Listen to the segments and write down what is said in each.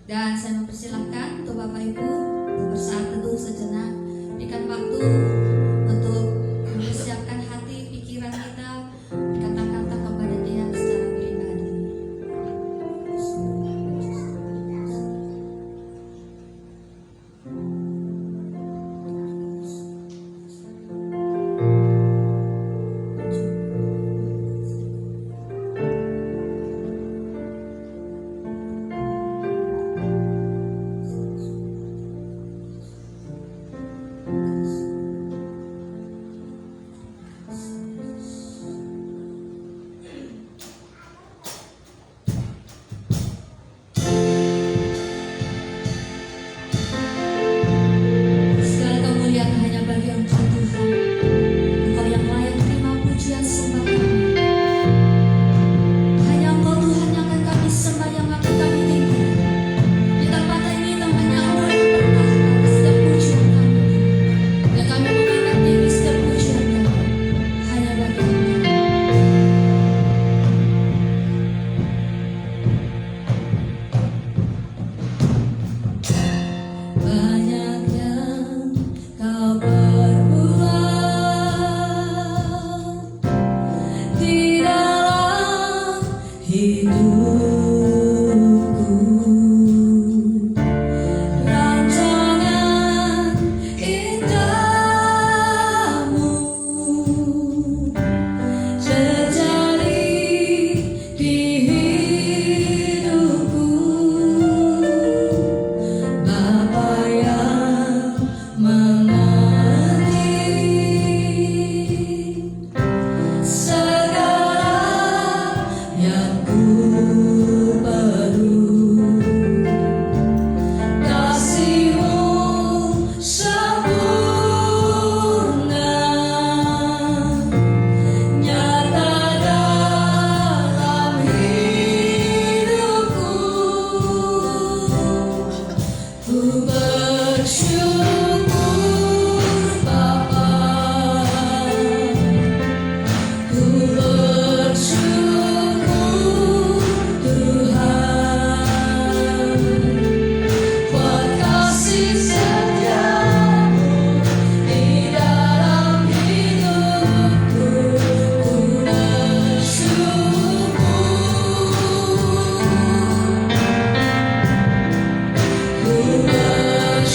Dan saya mempersilahkan untuk Bapak Ibu bersaat teduh sejenak, berikan waktu untuk mempersiapkan hati pikiran kita, kata-kata kepada Dia secara pribadi. Segala kemuliaan hanya bagi Engkau Tuhan. Engkau yang layak terima pujian sembah kami. Hanya Engkau Tuhan yang akan kami sembah, yang akan kami tinggikan. Di tempat ini namanya Engkau yang bertahta atas setiap pujian kami. Dan kami mengangkat tinggi setiap pujian kami hanya bagi Engkau. Banyak yang Kau perbuat di dalam hidupku, rancangan indahmu terjadi di hidupku. Bapa yang mengerti segala yang ku perlu, kasih-Mu sempurna nyata dalam hidupku. Ku bersyukur Bapa, ku bersyukur Tuhan, buat kasih setia-Mu di dalam hidupku. Ku bersyukur, ku bersyukur.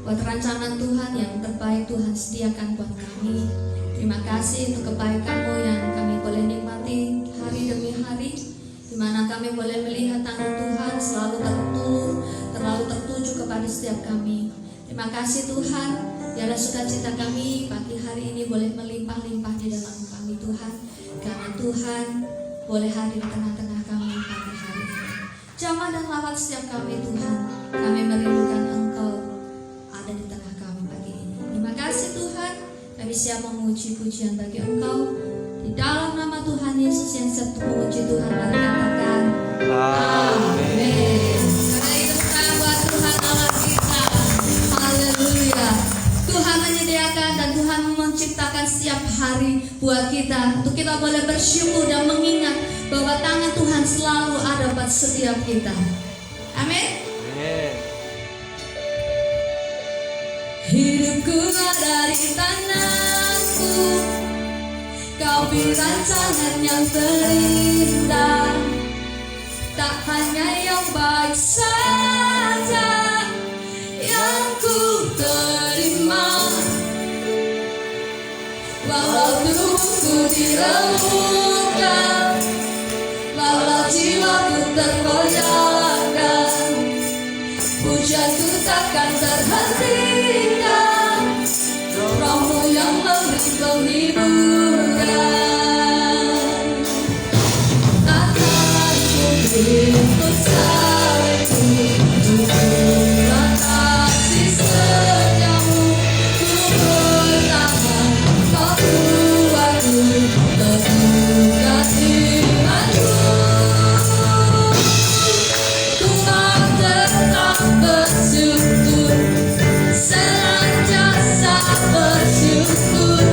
buat rancangan Tuhan yang terbaik Tuhan sediakan buat kami. Terima kasih untuk kebaikan-Mu yang kami boleh nikmati hari demi hari, di mana kami boleh melihat tangan Tuhan selalu tertuju kepada setiap kami. Terima kasih Tuhan, biarlah sukacita kami pagi hari ini boleh melimpah-limpah di dalam kami Tuhan, karena Tuhan boleh hadir di tengah-tengah kami pagi hari ini. Jamah dan lawat setiap kami Tuhan, kami merindukan Engkau ada di tengah kami pagi ini. Terima kasih Tuhan, kami siap memuji pujian bagi Engkau. Di dalam nama Tuhan Yesus yang siap memuji Tuhan, mari katakan amin. Karena itu buat Tuhan Allah kita. Haleluya. Tuhan menyediakan dan Tuhan menciptakan setiap hari buat kita, untuk kita boleh bersyukur dan mengingat bahwa tangan Tuhan selalu ada pada setiap kita. Amin. Hidupku ada di tanganmu, Kau beri rancangan yang terindah. Tak hanya yang baik saja yang ku terima, walau tubuhku diremukkan, walau jiwaku tergoyahkan, pujianku takkan terhentikan, Roh-Mu yang memberi penghiburan. Akan ku ikut salibku, tunjukkan kasih setiamu, ku bertahan, Kau kuatku, teguhkan imanku. Ku mau tetap bersyukur, senantiasa bersyukur.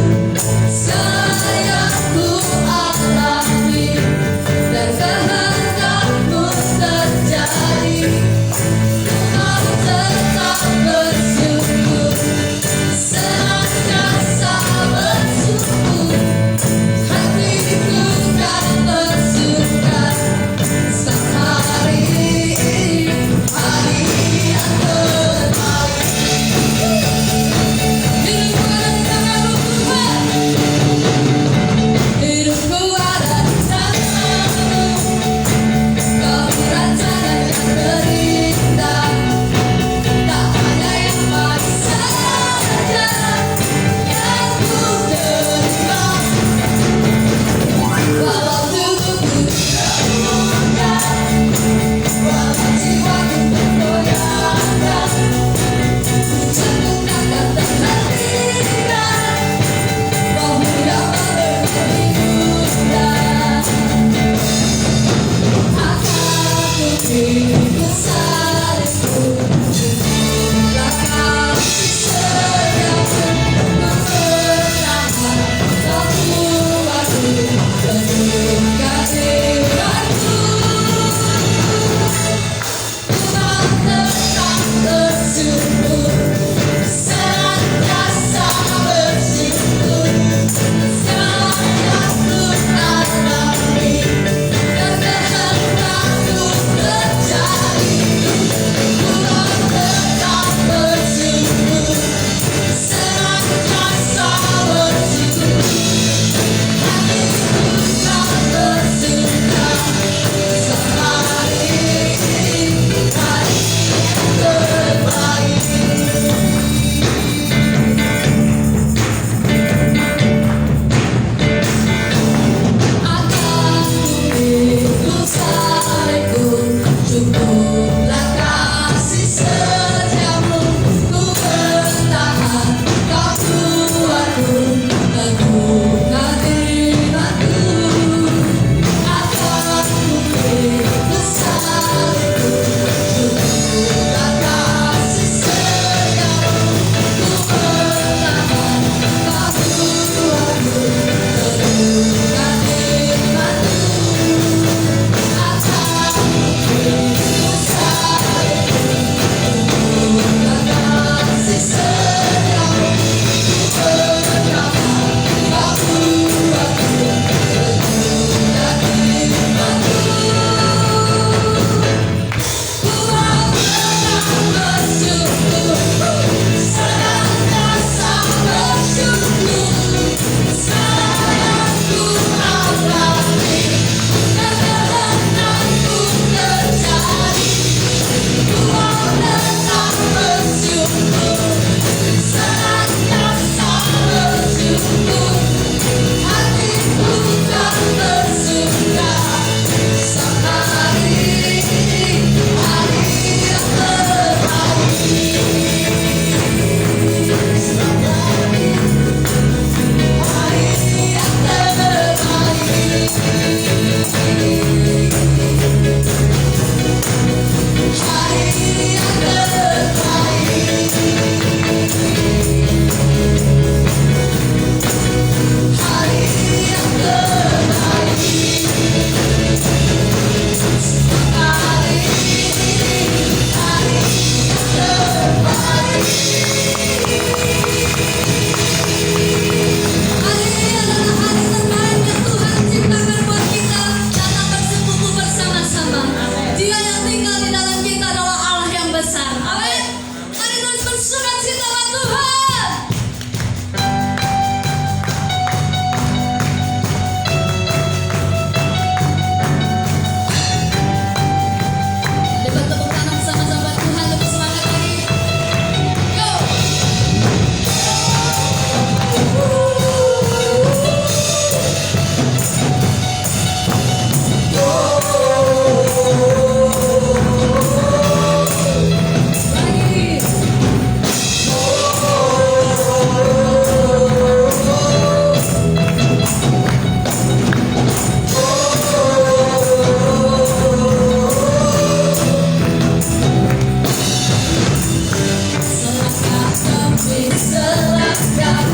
tapi selangkah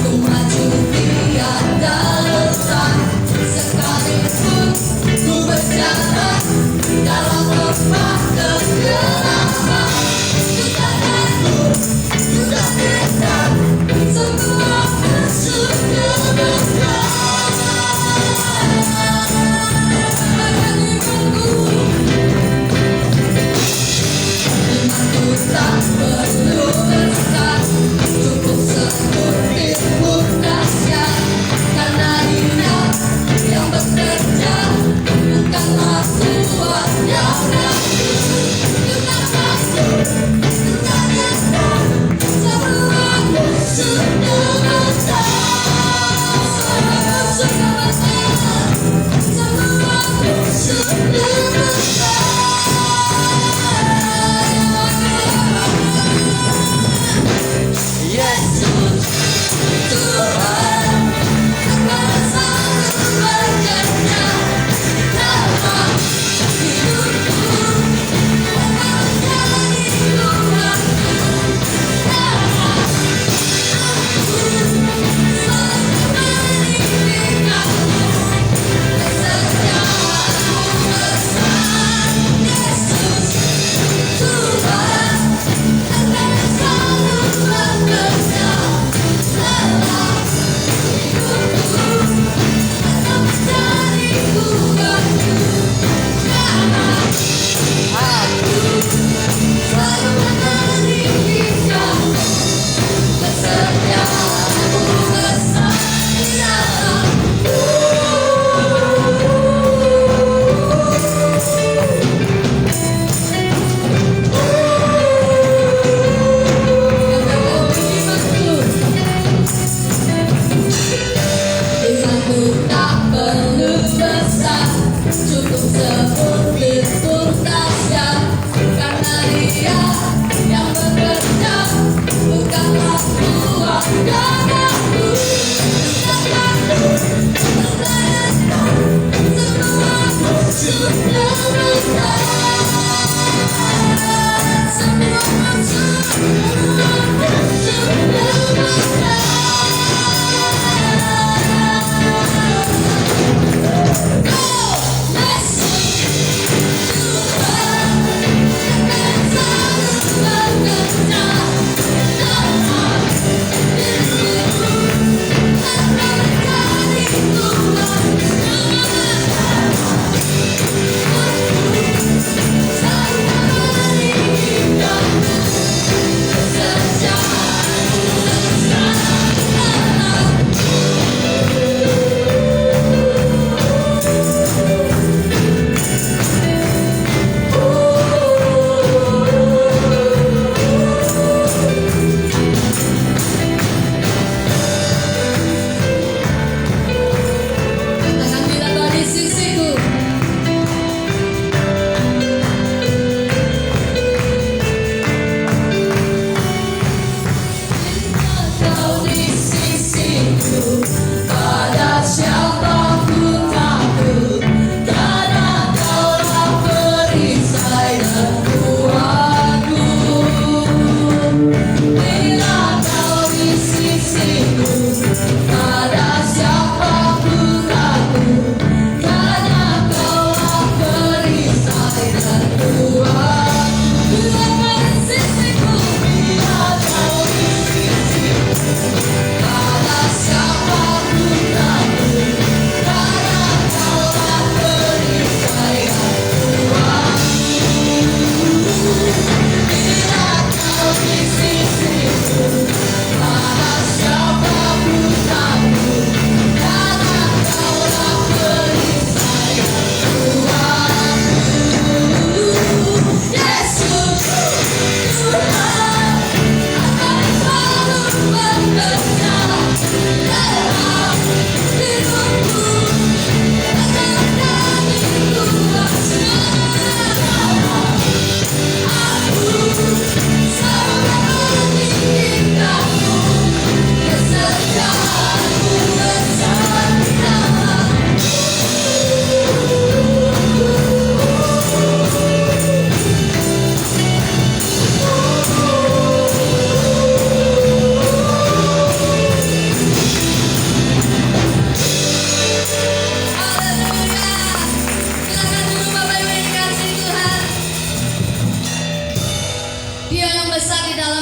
ku maju tiada letak. Sekalipun ku berjalan dalam lembah kegelapan, ku takut, ku tak kenal semua musuh kebenaran. Tak perlu besar, cukup sepertimu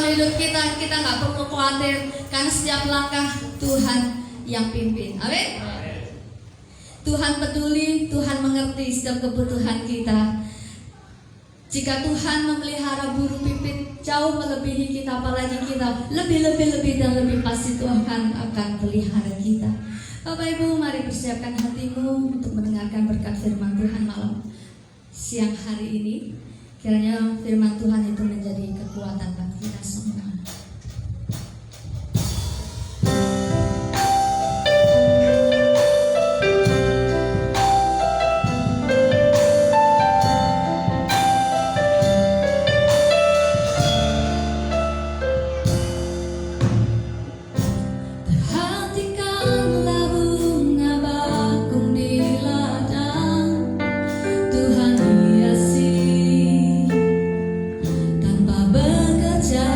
dalam hidup kita, kita nggak perlu khawatir karena setiap langkah Tuhan yang pimpin. Amin. Tuhan peduli, Tuhan mengerti setiap kebutuhan kita. Jika Tuhan memelihara burung pipit jauh melebihi kita, apalagi kita lebih dan lebih pasti Tuhan akan pelihara kita. Bapak Ibu, mari persiapkan hatimu untuk mendengarkan berkat firman Tuhan malam siang hari ini. Kiranya firman Tuhan itu menjadi kekuatan bagi kita semua. Tanpa bekerja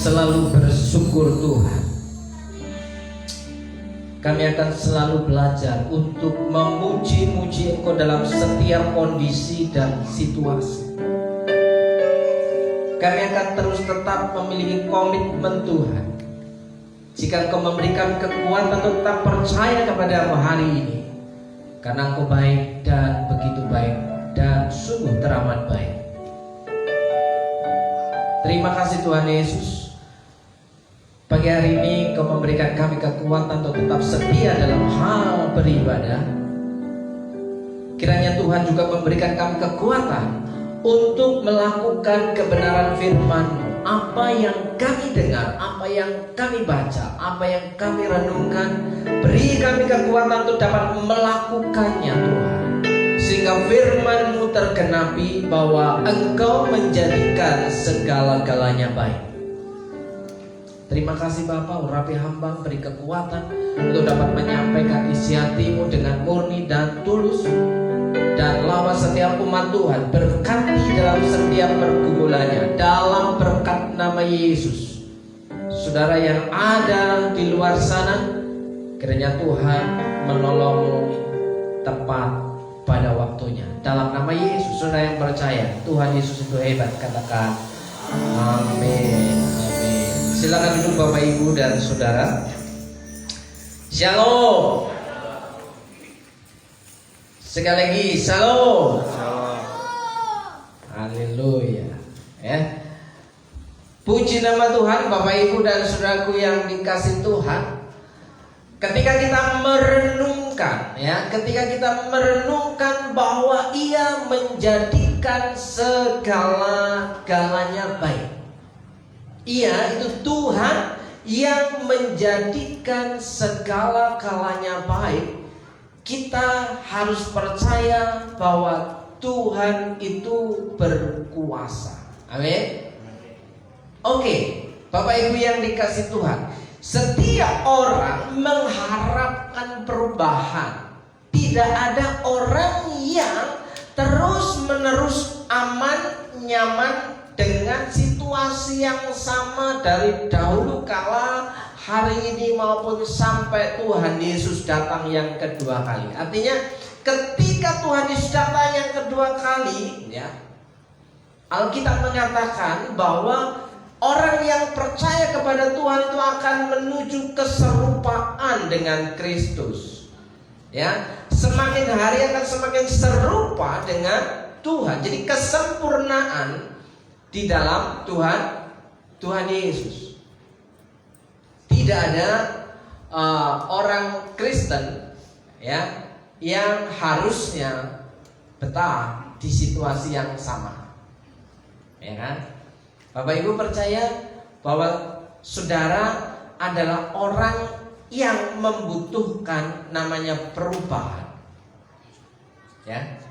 selalu bersyukur Tuhan. Kami akan selalu belajar untuk memuji-muji Engkau dalam setiap kondisi dan situasi. Kami akan terus tetap memiliki komitmen Tuhan. Jika Engkau memberikan kekuatan untuk tetap percaya kepada-Mu hari ini, karena Engkau baik dan begitu baik dan sungguh teramat baik. Terima kasih Tuhan Yesus. Pagi hari ini Engkau memberikan kami kekuatan untuk tetap setia dalam hal beribadah. Kiranya Tuhan juga memberikan kami kekuatan untuk melakukan kebenaran firman-Mu. Apa yang kami dengar, apa yang kami baca, apa yang kami renungkan, beri kami kekuatan untuk dapat melakukannya Tuhan. Sehingga firman-Mu tergenapi bahwa Engkau menjadikan segala-galanya baik. Terima kasih Bapa, urapi hamba, beri kekuatan untuk dapat menyampaikan isi hati-Mu dengan murni dan tulus. Dan lawan setiap umat Tuhan, berkati dalam setiap pergumulannya, dalam berkat nama Yesus. Saudara yang ada di luar sana, kiranya Tuhan menolong-Mu tepat pada waktunya. Dalam nama Yesus, saudara yang percaya Tuhan Yesus itu hebat, katakan amin. Amin. Silakan duduk Bapak Ibu dan saudara. Shalom. Sekali lagi shalom. Haleluya. Ya. Puji nama Tuhan Bapak Ibu dan saudaraku yang dikasih Tuhan. Ketika kita merenungkan, ya, ketika kita merenungkan bahwa Ia menjadikan segala-galanya baik. Ia itu Tuhan yang menjadikan segala-galanya baik. Kita harus percaya bahwa Tuhan itu berkuasa. Amin. Oke, Bapak Ibu yang dikasih Tuhan, setiap orang mengharapkan perubahan. Tidak ada orang yang terus-menerus aman, nyaman dengan situasi yang sama dari dahulu kala, hari ini maupun sampai Tuhan Yesus datang yang kedua kali. Artinya ketika Tuhan Yesus datang yang kedua kali, ya, Alkitab mengatakan bahwa orang yang percaya kepada Tuhan itu akan menuju keserupaan dengan Kristus. Ya, semakin hari akan semakin serupa dengan Tuhan. Jadi kesempurnaan di dalam Tuhan Yesus. Tidak ada orang Kristen, ya, yang harusnya betah di situasi yang sama. Ya kan? Bapak Ibu percaya bahwa saudara adalah orang yang membutuhkan namanya perubahan. Ya.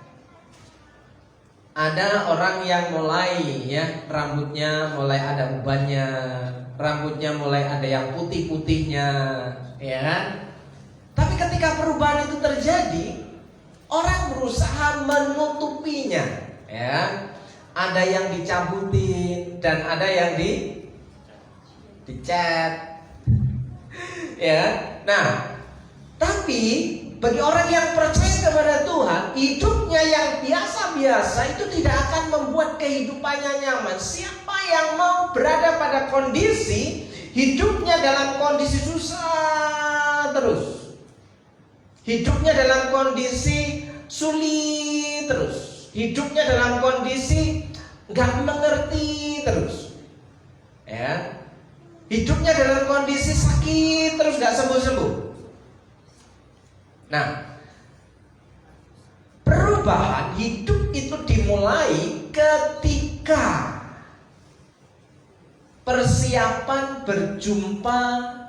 Ada orang yang mulai, ya, rambutnya mulai ada ubannya, rambutnya mulai ada yang putih-putihnya, ya kan? Tapi ketika perubahan itu terjadi, orang berusaha menutupinya, ya. Ada yang dicabutin dan ada yang dicat. Ya. Nah, tapi bagi orang yang percaya kepada Tuhan, hidupnya yang biasa-biasa itu tidak akan membuat kehidupannya nyaman. Siapa yang mau berada pada kondisi hidupnya dalam kondisi susah terus, hidupnya dalam kondisi sulit terus, hidupnya dalam kondisi gak mengerti terus, ya, hidupnya dalam kondisi sakit terus gak sembuh-sembuh. Nah, perubahan hidup itu dimulai ketika persiapan berjumpa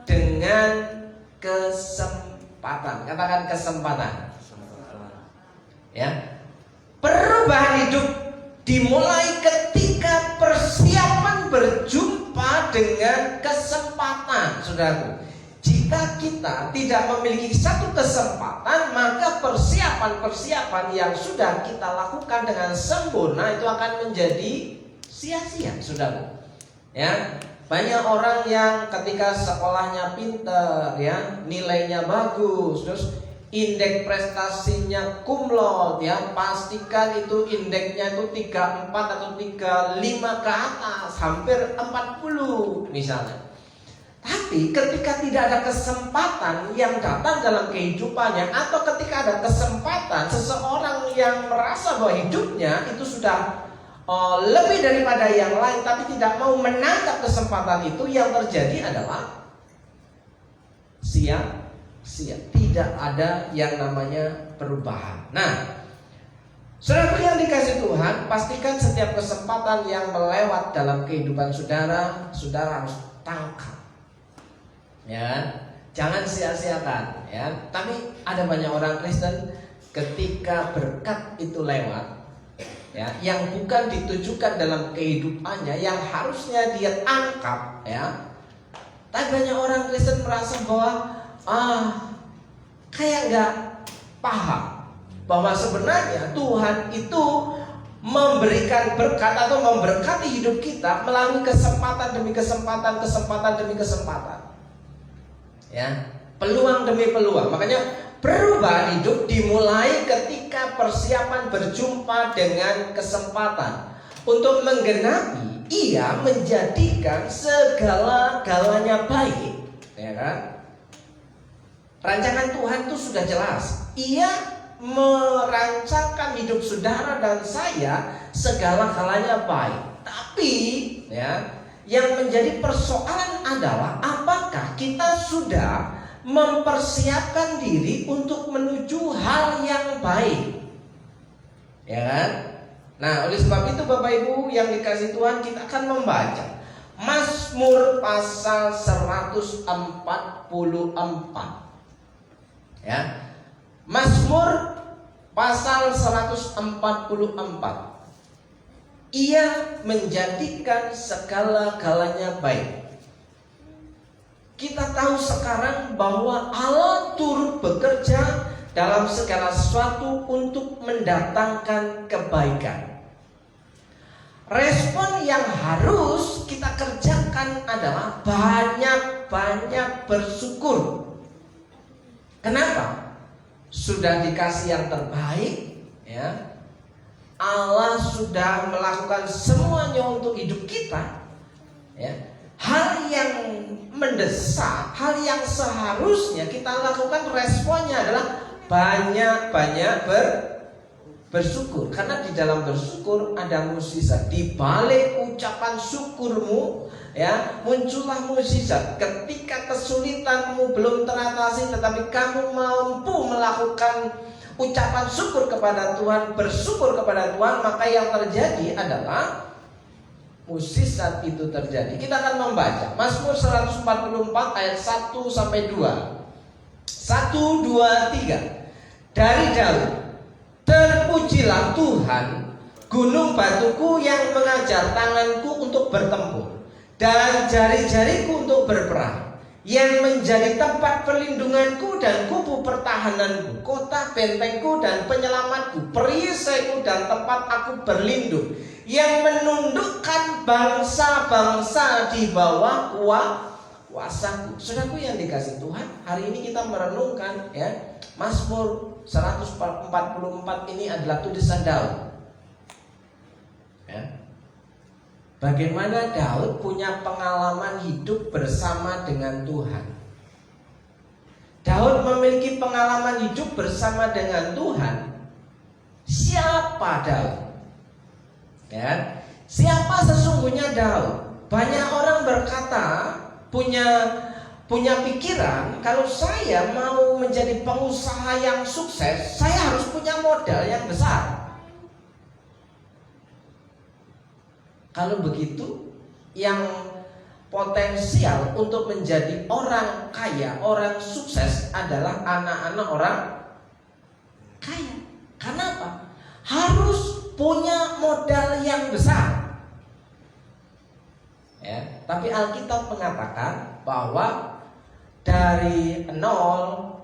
dengan kesempatan. Katakan kesempatan. Ya. Perubahan hidup dimulai ketika persiapan berjumpa dengan kesempatan, saudaraku. Jika kita tidak memiliki satu kesempatan, maka persiapan-persiapan yang sudah kita lakukan dengan sempurna itu akan menjadi sia-sia, saudaraku. Ya, Banyak orang yang ketika sekolahnya pinter, ya, nilainya bagus, terus indeks prestasinya cum laude, ya, pastikan itu indeksnya itu 34 atau 35 ke atas, hampir 40 misalnya. Tapi ketika tidak ada kesempatan yang datang dalam kehidupannya, atau ketika ada kesempatan seseorang yang merasa bahwa hidupnya itu sudah lebih daripada yang lain, tapi tidak mau menangkap kesempatan itu, yang terjadi adalah sia-sia. Tidak ada yang namanya perubahan. Nah, saudara yang dikasih Tuhan, pastikan setiap kesempatan yang melewat dalam kehidupan saudara, saudara harus tangkap. Ya, jangan sia-siakan. Ya, tapi ada banyak orang Kristen ketika berkat itu lewat, ya, yang bukan ditujukan dalam kehidupannya, yang harusnya dia tangkap, ya. Tapi banyak orang Kristen merasa bahwa kayak nggak paham bahwa sebenarnya Tuhan itu memberikan berkat atau memberkati hidup kita melalui kesempatan demi kesempatan, kesempatan demi kesempatan, ya, peluang demi peluang. Makanya perubahan hidup dimulai ketika persiapan berjumpa dengan kesempatan. Untuk menggenapi, ia menjadikan segala-galanya baik, ya kan? Rancangan Tuhan itu sudah jelas. Ia merancangkan hidup saudara dan saya segala-galanya baik. Tapi, ya, yang menjadi persoalan adalah apakah kita sudah mempersiapkan diri untuk menuju hal yang baik, ya kan? Nah, oleh sebab itu Bapak Ibu yang dikasih Tuhan, kita akan membaca Mazmur pasal 144. Ya, Mazmur pasal 144. Ia menjadikan segala-galanya baik. Kita tahu sekarang bahwa Allah turut bekerja dalam segala sesuatu untuk mendatangkan kebaikan. Respon yang harus kita kerjakan adalah banyak-banyak bersyukur. Kenapa? Sudah dikasih yang terbaik, ya. Allah sudah melakukan semuanya untuk hidup kita, ya. Hal yang mendesak, hal yang seharusnya kita lakukan, responnya adalah banyak-banyak bersyukur. Karena di dalam bersyukur ada mukjizat. Di balik ucapan syukurmu, ya, muncullah mukjizat. Ketika kesulitanmu belum teratasi, tetapi kamu mampu melakukan ucapan syukur kepada Tuhan, bersyukur kepada Tuhan, maka yang terjadi adalah mukjizat itu terjadi. Kita akan membaca Mazmur 144 ayat 1 sampai 2. 1, 2, 3. Dari Daud. Terpujilah Tuhan, gunung batuku yang mengajar tanganku untuk bertempur dan jari-jariku untuk berperang, yang menjadi tempat perlindunganku dan kubu pertahananku, kota bentengku dan penyelamatku, perisaiku dan tempat aku berlindung, yang menundukkan bangsa-bangsa di bawah kuasaku. Saudaraku yang dikasih Tuhan, hari ini kita merenungkan, ya, Mazmur 144 ini adalah tulisan Daud, ya. Bagaimana Daud punya pengalaman hidup bersama dengan Tuhan. Daud memiliki pengalaman hidup bersama dengan Tuhan. Siapa Daud? Ya, siapa sesungguhnya Daud? Banyak orang berkata, punya pikiran, kalau saya mau menjadi pengusaha yang sukses, saya harus punya modal yang besar. Kalau begitu, yang potensial untuk menjadi orang kaya, orang sukses adalah anak-anak orang kaya. Kenapa? Harus punya modal yang besar. Ya, tapi Alkitab mengatakan bahwa dari 0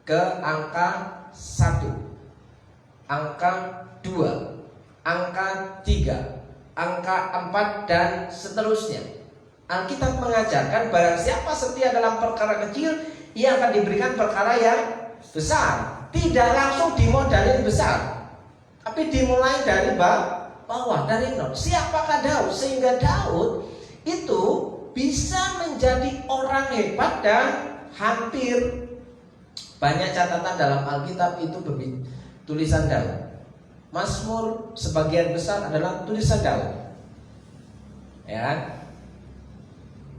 ke angka 1, angka 2, angka 3, angka 4 dan seterusnya. Alkitab mengajarkan barang siapa setia dalam perkara kecil, ia akan diberikan perkara yang besar. Tidak langsung dimodalin besar, tapi dimulai dari bawah, dari nol. Siapakah Daud? Sehingga Daud itu bisa menjadi orang hebat dan hampir banyak catatan dalam Alkitab itu tulisan Daud. Mazmur sebagian besar adalah tulisan Daud. Ya.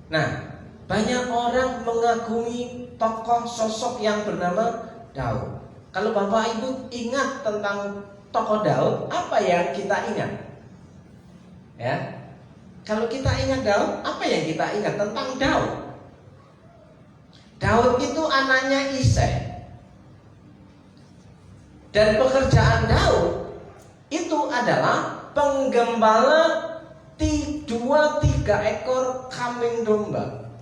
Nah, banyak orang mengagumi tokoh sosok yang bernama Daud. Kalau Bapak Ibu ingat tentang tokoh Daud, apa yang kita ingat? Ya. Kalau kita ingat Daud, apa yang kita ingat tentang Daud? Daud itu anaknya Isai. Dan pekerjaan Daud itu adalah penggembala 2-3 ekor kambing domba.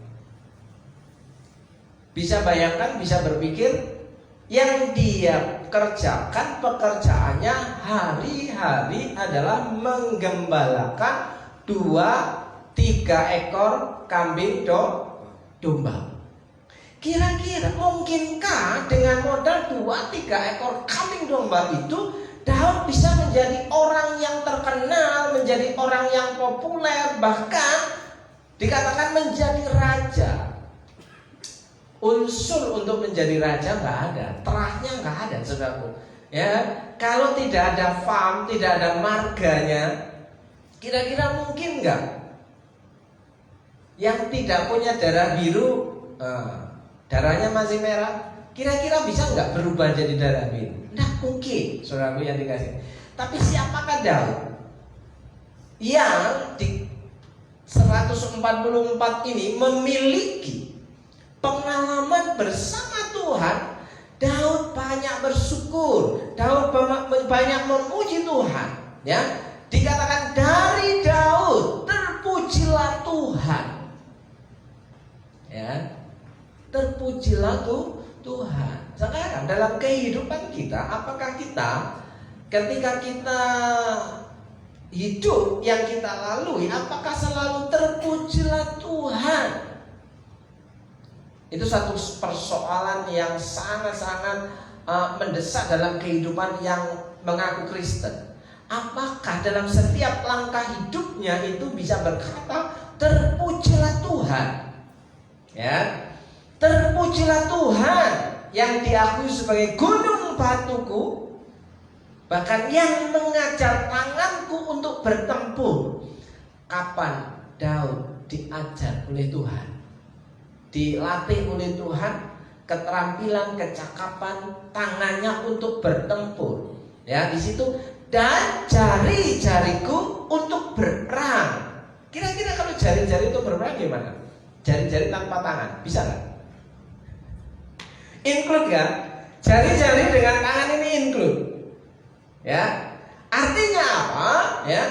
Bisa bayangkan, bisa berpikir, yang dia kerjakan pekerjaannya hari-hari adalah menggembalakan 2-3 ekor kambing domba. Kira-kira mungkinkah dengan modal 2-3 ekor kambing domba itu Daud bisa menjadi orang yang terkenal, menjadi orang yang populer, bahkan dikatakan menjadi raja? Unsur untuk menjadi raja nggak ada, terahnya nggak ada, saudaraku. Ya, kalau tidak ada farm, tidak ada marganya, kira-kira mungkin nggak? Yang tidak punya darah biru, darahnya masih merah, kira-kira bisa nggak berubah jadi darah biru? Nggak mungkin, saudaraku yang dikasih. Tapi siapakah Daud? Yang di 144 ini memiliki pengalaman bersama Tuhan. Daud banyak bersyukur, Daud banyak memuji Tuhan. Ya, dikatakan dari Daud terpujilah Tuhan. Ya, terpujilah Tuhan. Sekarang dalam kehidupan kita, apakah kita ketika kita hidup yang kita lalui, apakah selalu terpujilah Tuhan? Itu satu persoalan yang sangat-sangat mendesak dalam kehidupan yang mengaku Kristen. Apakah dalam setiap langkah hidupnya itu bisa berkata terpujilah Tuhan? Ya, terpujilah Tuhan yang diakui sebagai gunung batuku, bahkan yang mengajar tanganku untuk bertempur. Kapan Daud diajar oleh Tuhan, dilatih oleh Tuhan, keterampilan, kecakapan tangannya untuk bertempur. Ya, di situ dan jari-jariku untuk berperang. Kira-kira kalau jari-jari itu berperang gimana? Jari-jari tanpa tangan, bisa nggak? Include kan? Jari-jari dengan tangan ini include. Ya, artinya apa? Ya,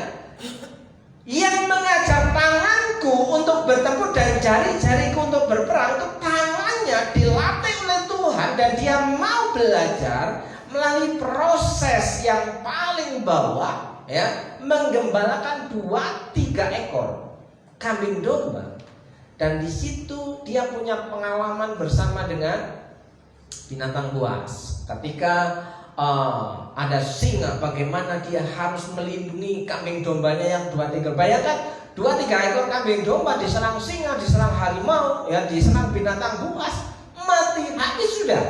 yang mengajar tanganku untuk bertempur dan jari-jariku untuk berperang itu tangannya dilatih oleh Tuhan, dan dia mau belajar melalui proses yang paling bawah, ya, menggembalakan 2-3 ekor kambing domba. Dan di situ dia punya pengalaman bersama dengan binatang buas. Ketika ada singa, bagaimana dia harus melindungi kambing dombanya yang 2-3. Bayangkan 2-3 ekor kambing domba diserang singa, diserang harimau, ya, diserang binatang buas, mati habis sudah.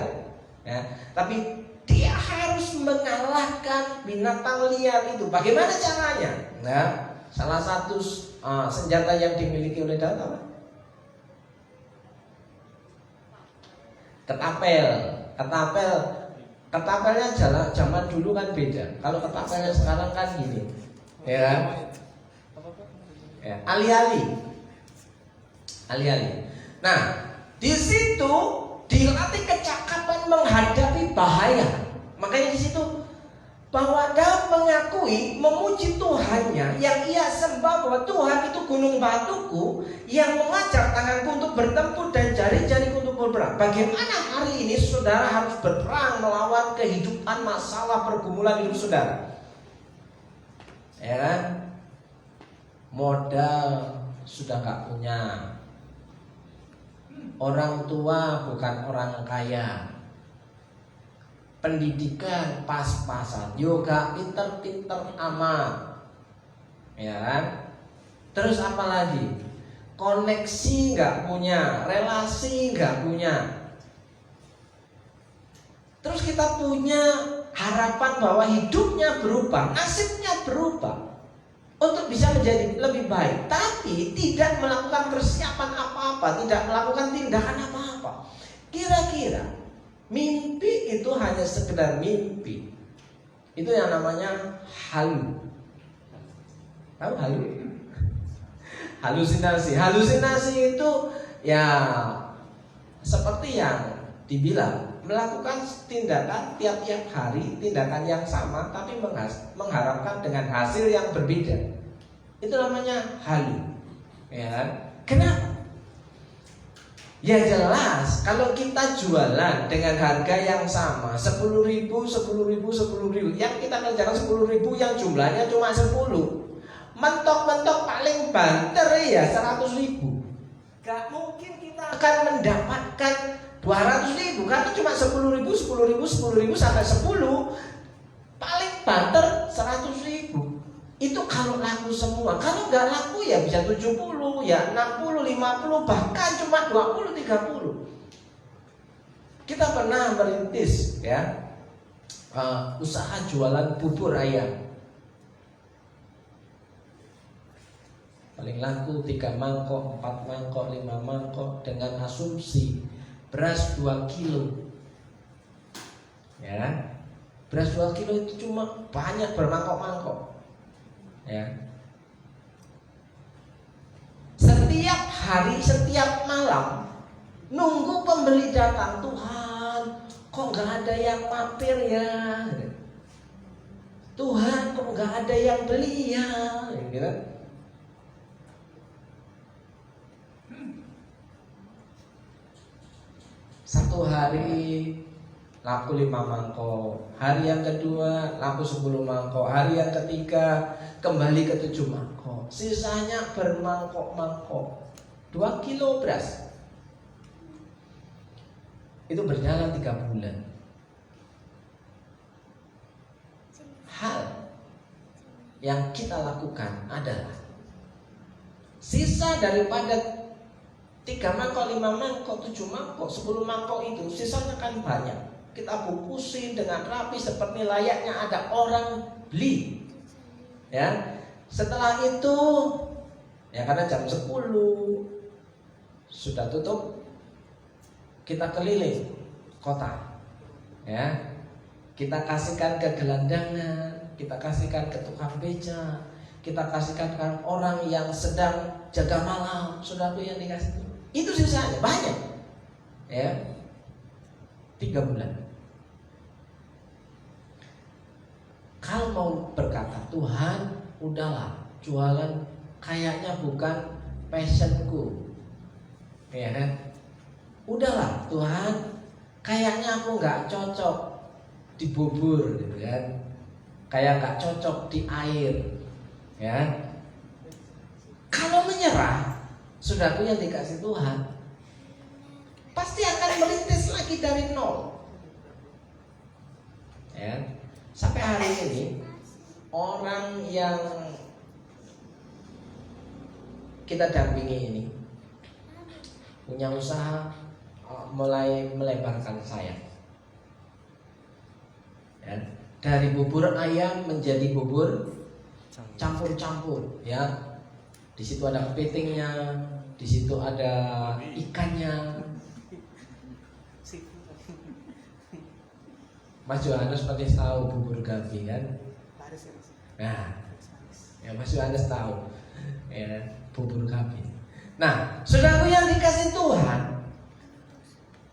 Ya, tapi dia harus mengalahkan binatang liar itu. Bagaimana caranya? Nah, salah satu senjata yang dimiliki oleh Daud apa? Ketapelnya zaman dulu kan beda. Kalau ketapelnya sekarang kan gini, ya, ya, alih-alih. Nah, di situ dilatih kecakapan menghadapi bahaya. Makanya di situ bahwa Daud mengakui, memuji Tuhannya yang ia sembah, bahwa Tuhan itu gunung batuku yang mengajar tanganku untuk bertempur dan jari-jariku untuk berperang. Bagaimana hari ini saudara harus berperang melawan kehidupan, masalah, pergumulan hidup saudara? Ya kan? Modal sudah gak punya. Orang tua bukan orang kaya. Pendidikan pas-pasan, yoga pinter-pinter amat, ya kan? Terus apa lagi? Koneksi nggak punya, relasi nggak punya. Terus kita punya harapan bahwa hidupnya berubah, nasibnya berubah untuk bisa menjadi lebih baik, tapi tidak melakukan persiapan apa-apa, tidak melakukan tindakan apa-apa. Kira-kira mimpi itu hanya sekedar mimpi. Itu yang namanya halu. Tahu halu? Halusinasi. Halusinasi itu ya seperti yang dibilang, melakukan tindakan tiap-tiap hari, tindakan yang sama tapi mengharapkan dengan hasil yang berbeda. Itu namanya halu. Ya kan? Kenapa? Ya jelas, kalau kita jualan dengan harga yang sama 10.000, 10.000, 10.000, yang kita kerjakan 10.000 yang jumlahnya cuma 10, mentok-mentok paling banter ya 100.000. Gak mungkin kita akan mendapatkan 200.000 karena cuma 10.000, 10.000, 10.000 sampai 10, paling banter 100.000. Itu kalau laku semua. Kalau nggak laku ya bisa 70, ya 60, 50, bahkan cuma 20, 30. Kita pernah merintis ya usaha jualan bubur ayam. Paling laku 3 mangkok, 4 mangkok, 5 mangkok dengan asumsi beras 2 kilo. Ya. Beras 2 kilo itu cuma banyak bermangkok-mangkok. Ya. Setiap hari, setiap malam nunggu pembeli datang. Tuhan, kok nggak ada yang mampir ya? Tuhan, kok nggak ada yang beli ya? Gitu. Satu hari laku 5 mangkok, hari yang kedua laku 10 mangkok, hari yang ketiga kembali ke 7 mangkok, sisanya bermangkok-mangkok. 2 kilo beras. Itu berjalan 3 bulan. Hal yang kita lakukan adalah sisa daripada 3 mangkok, 5 mangkok, 7 mangkok, 10 mangkok itu sisanya kan banyak. Kita bungkusin dengan rapi seperti layaknya ada orang beli. Ya. Setelah itu ya karena jam 10 sudah tutup, kita keliling kota. Ya. Kita kasihkan ke gelandangan, kita kasihkan ke tukang beca, kita kasihkan ke orang yang sedang jaga malam, saudaraku yang dikasih. Itu sisanya banyak. Ya. 3 bulan. Kalau mau berkata, Tuhan, udahlah, jualan kayaknya bukan passionku, ya kan? Udahlah, Tuhan, kayaknya aku nggak cocok di bubur, gitu kan? Kayak nggak cocok di air, ya. Kalau menyerah, saudaraku yang dikasih Tuhan, pasti akan merintis lagi dari nol, ya. Sampai hari ini orang yang kita dampingi ini punya usaha mulai melebarkan sayap. Ya, dari bubur ayam menjadi bubur campur-campur. Ya, di situ ada kepitingnya, di situ ada ikannya. Mas Yohanes pasti tahu bubur gabi kan? Nah, ya Mas Yohanes tahu ya, bubur gabi. Nah, saudaraku yang dikasih Tuhan,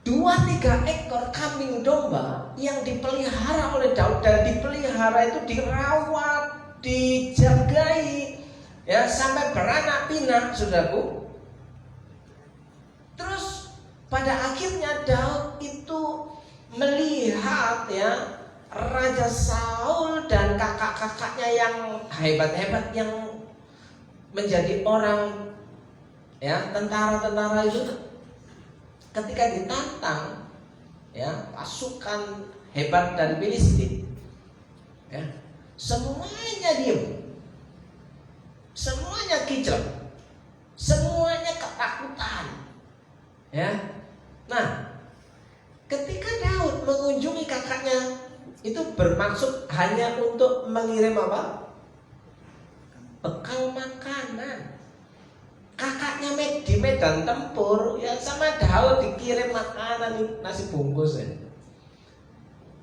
2-3 ekor kambing domba yang dipelihara oleh Daud, dan dipelihara itu dirawat, dijagai, ya sampai beranak pinak, saudaraku. Terus pada akhirnya Daud itu melihat ya Raja Saul dan kakak-kakaknya yang hebat-hebat yang menjadi orang Ya, tentara-tentara itu ketika ditantang, ya, pasukan hebat dari Filistin, ya, semuanya diam, semuanya kicap, semuanya ketakutan, ya. Nah, ketika Daud mengunjungi kakaknya, itu bermaksud hanya untuk mengirim apa? Bekal makanan. Kakaknya di medan tempur, ya sama Daud dikirim makanan, nasi bungkus ya.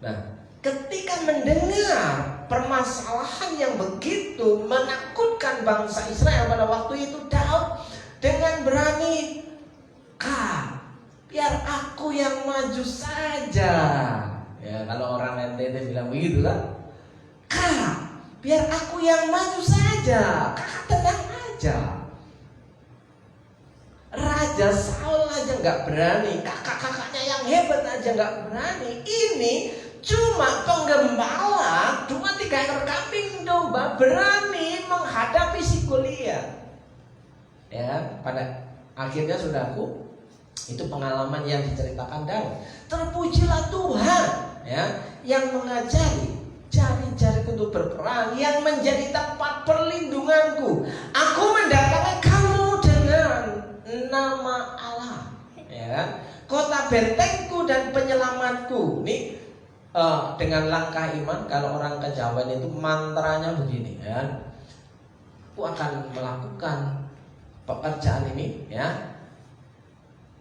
Nah, ketika mendengar permasalahan yang begitu menakutkan bangsa Israel pada waktu itu, Daud dengan berani, biar aku yang maju saja. Ya, kalau orang NTT bilang begitu kan, biar aku yang maju saja, kakak tenang aja. Raja Saul aja nggak berani, kakak-kakaknya yang hebat aja nggak berani. Ini cuma penggembala 2-3 ekor kambing domba berani menghadapi si Goliat. Ya, pada akhirnya saudaraku, itu pengalaman yang diceritakan Daud. Terpujilah Tuhan, ya, yang mengajari jari-jariku untuk berperang, yang menjadi tempat perlindunganku. Aku mendatangi kamu dengan nama Allah, ya, kota bentengku dan penyelamatku. Ini dengan langkah iman. Kalau orang Kejawen itu mantranya begini, ya, aku akan melakukan pekerjaan ini, ya.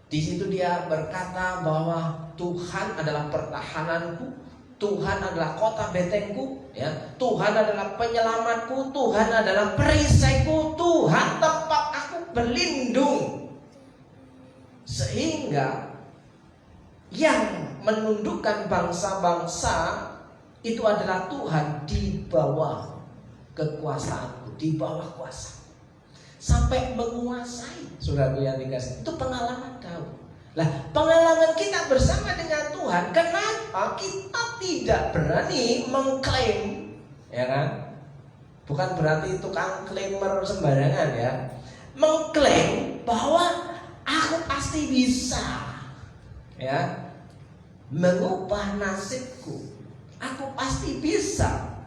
Di situ dia berkata bahwa Tuhan adalah pertahananku, Tuhan adalah kota bentengku, ya. Tuhan adalah penyelamatku, Tuhan adalah perisaiku, Tuhan tempat aku berlindung. Sehingga yang menundukkan bangsa-bangsa itu adalah Tuhan di bawah kekuasaanku, di bawah kuasa, sampai menguasai. Saudaraku yang dikasih, itu pengalaman Daud. Lah, pengalaman kita bersama dengan Tuhan, kenapa kita tidak berani mengklaim, ya kan? Bukan berarti tukang klaimer sembarangan, ya. Mengklaim bahwa aku pasti bisa, ya, mengubah nasibku. Aku pasti bisa,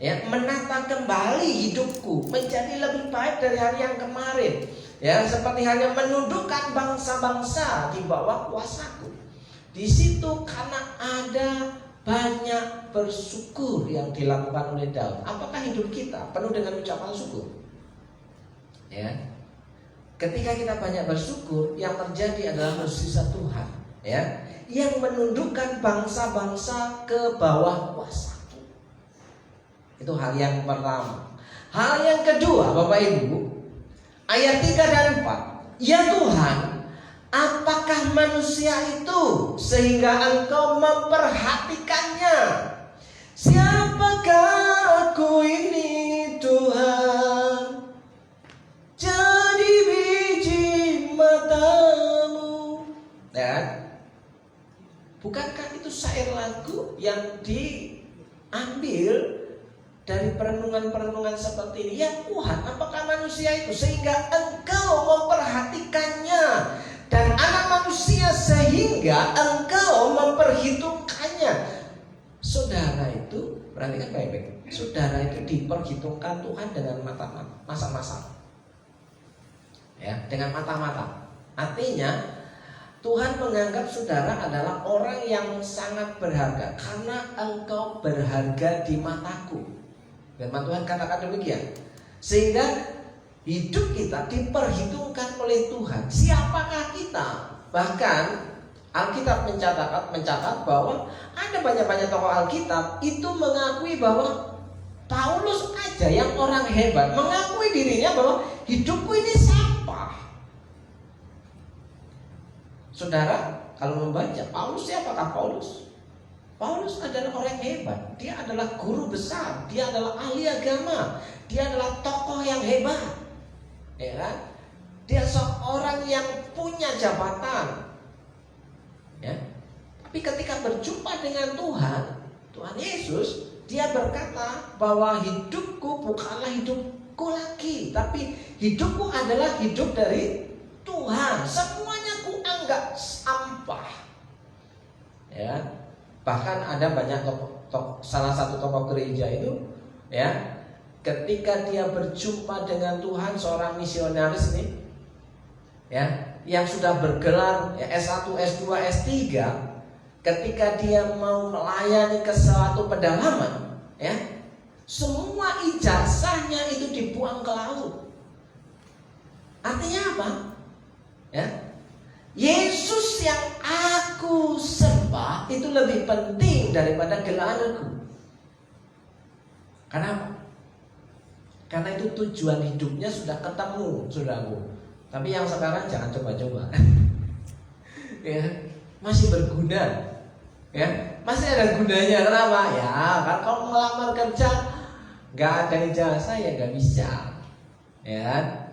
ya, menata kembali hidupku menjadi lebih baik dari hari yang kemarin, ya, seperti hanya menundukkan bangsa-bangsa di bawah kuasaku. Di situ karena ada banyak bersyukur yang dilakukan oleh Daud. Apakah hidup kita penuh dengan ucapan syukur? Ya, ketika kita banyak bersyukur, yang terjadi adalah mukjizat Tuhan, ya, yang menundukkan bangsa-bangsa ke bawah kuasaku. Itu hal yang pertama. Hal yang kedua, Bapak Ibu, ayat 3 dan 4. Ya Tuhan, apakah manusia itu sehingga Engkau memperhatikannya? Siapakah aku ini Tuhan, jadi biji matamu? Dan bukankah itu syair lagu yang diambil dari perenungan-perenungan seperti ini? Ya Tuhan, apakah manusia itu sehingga Engkau memperhatikannya, dan anak manusia sehingga Engkau memperhitungkannya. Saudara itu, perhatikan baik-baik, saudara itu diperhitungkan Tuhan dengan mata-mata, ya, dengan mata-mata. Artinya Tuhan menganggap saudara adalah orang yang sangat berharga karena engkau berharga di mataku. Firman Tuhan katakan demikian. Sehingga hidup kita diperhitungkan oleh Tuhan. Siapakah kita? Bahkan Alkitab mencatat bahwa ada banyak-banyak tokoh Alkitab itu mengakui bahwa Paulus aja yang orang hebat mengakui dirinya bahwa hidupku ini sampah. Saudara, kalau membaca Paulus, siapakah Paulus? Paulus adalah orang hebat. Dia adalah guru besar, dia adalah ahli agama, dia adalah tokoh yang hebat, ya kan? Dia seorang yang punya jabatan, ya. Tapi ketika berjumpa dengan Tuhan Yesus, dia berkata bahwa hidupku bukanlah hidupku lagi, tapi hidupku adalah hidup dari Tuhan, semuanya kuanggap sampah. Ya, bahkan ada banyak salah satu tokoh gereja itu, ya, ketika dia berjumpa dengan Tuhan, seorang misionaris nih, ya, yang sudah bergelar ya, S1, S2, S3, ketika dia mau melayani ke suatu pedalaman, ya, semua ijazahnya itu dibuang ke laut. Artinya apa? Ya, Yesus yang aku sembah itu lebih penting daripada gelarku. Kenapa? Karena itu tujuan hidupnya sudah ketemu, saudaraku. Tapi yang sekarang jangan coba-coba. Ya, masih berguna. Ya, masih ada gunanya. Kenapa? Ya, kan kalau melamar kerja nggak ada ijazah ya nggak bisa. Ya.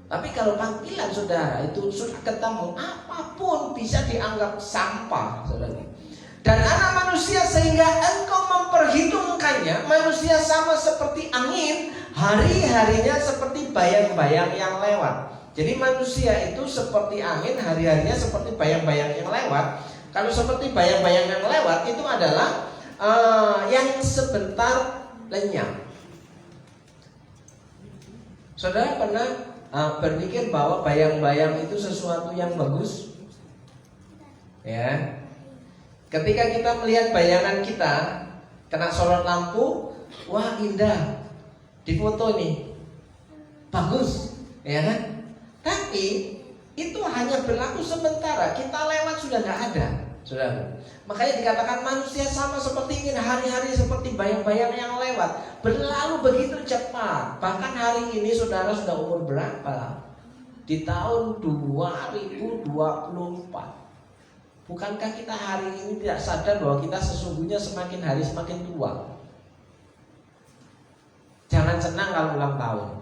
Tapi kalau panggilan saudara itu sudah ketemu, apapun bisa dianggap sampah, saudara. Dan anak manusia sehingga engkau memperhitungkannya, manusia sama seperti angin, hari-harinya seperti bayang-bayang yang lewat. Jadi manusia itu seperti angin, hari-harinya seperti bayang-bayang yang lewat. Kalau seperti bayang-bayang yang lewat itu adalah yang sebentar lenyap. Saudara pernah berpikir bahwa bayang-bayang itu sesuatu yang bagus? Ya. Ketika kita melihat bayangan kita kena sorot lampu, wah indah, di foto nih, bagus, ya kan? Tapi itu hanya berlaku sementara, kita lewat sudah nggak ada, saudara. Makanya dikatakan manusia sama seperti ini, hari-hari seperti bayang-bayang yang lewat, berlalu begitu cepat. Bahkan hari ini saudara sudah umur berapa? Di tahun 2024. Bukankah kita hari ini tidak sadar bahwa kita sesungguhnya semakin hari semakin tua? Jangan senang kalau ulang tahun.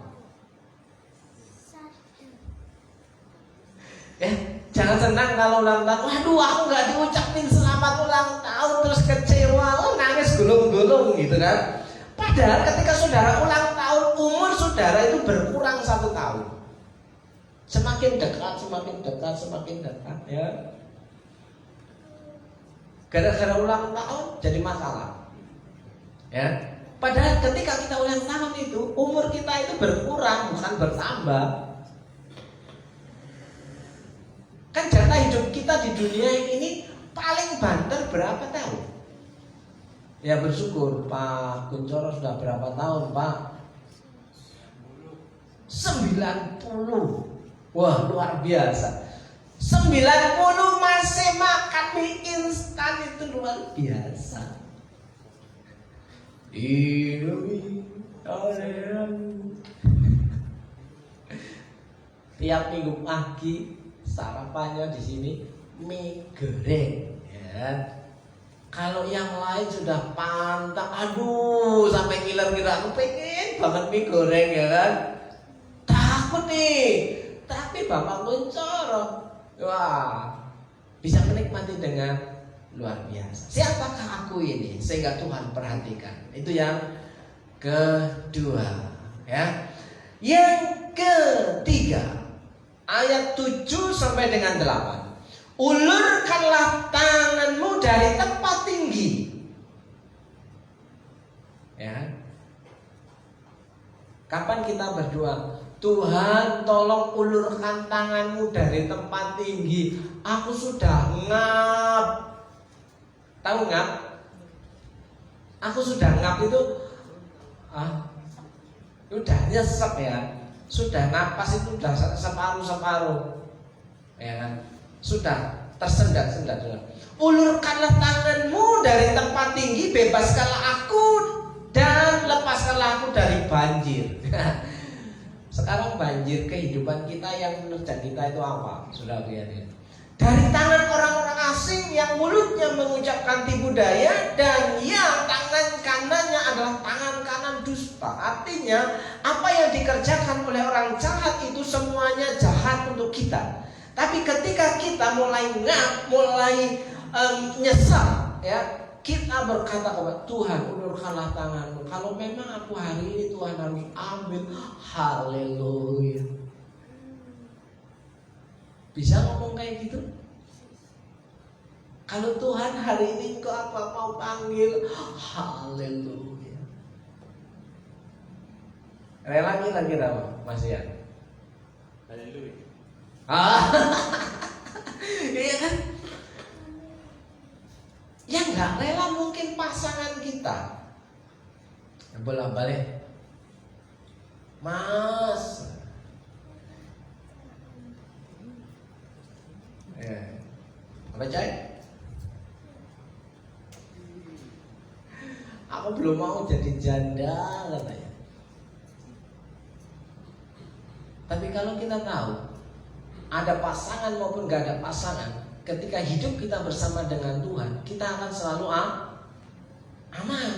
Ya, jangan senang kalau ulang tahun. Waduh, aku nggak diucapin selamat ulang tahun, terus kecewa, nangis gulung-gulung gitu kan. Padahal ketika saudara ulang tahun, umur saudara itu berkurang 1 tahun. Semakin dekat, semakin dekat, semakin dekat, ya. Gara-gara ulang tahun jadi masalah, ya. Padahal ketika kita ulang tahun itu umur kita itu berkurang bukan bertambah. Kan jatah hidup kita di dunia ini paling banter berapa tahun? Ya bersyukur Pak Kuncoro sudah berapa tahun Pak? 90. Wah luar biasa. 90 masih makan mie instan, itu luar biasa. Indomie tiap minggu pagi sarapannya di sini mie goreng, ya. Kalau yang lain sudah pantang, aduh sampai ngiler-ngiler, aku pengen banget mie goreng, ya kan? Takut nih, tapi Bapak Kuncoro wah, bisa menikmati dengan luar biasa. Siapakah aku ini sehingga Tuhan perhatikan? Itu yang kedua, ya. Yang ketiga, ayat 7 sampai dengan 8. Ulurkanlah tanganmu dari tempat tinggi. Ya. Kapan kita berdoa? Tuhan tolong ulurkan tanganmu dari tempat tinggi. Aku sudah ngap. Tahu ngap? Aku sudah ngap itu udah nyesek ya. Sudah napas itu udah separuh-separuh, ya kan? Sudah tersendat-sendat. Ulurkanlah tanganmu dari tempat tinggi, bebaskanlah aku dan lepaskanlah aku dari banjir. Sekarang banjir kehidupan kita yang menerjang kita itu apa? Sudah lihat ya. Dari tangan orang-orang asing yang mulutnya mengucapkan tipu daya dan yang tangan kanannya adalah tangan kanan dusta. Artinya apa yang dikerjakan oleh orang jahat itu semuanya jahat untuk kita. Tapi ketika kita mulai mulai nyesal, ya, kita berkata kepada Tuhan, ulurkanlah tanganmu. Kalau memang aku hari ini Tuhan harus ambil, haleluya. Bisa ngomong kayak gitu? Kalau Tuhan hari ini engkau apa mau panggil, haleluya. Rela kira-kira Mas Ian? Haleluya. Iya kan? Yang nggak rela mungkin pasangan kita. Bolak-balik, Mas. Apa Cai? Aku belum mau jadi janda katanya. Tapi kalau kita tahu ada pasangan maupun gak ada pasangan, ketika hidup kita bersama dengan Tuhan, kita akan selalu aman,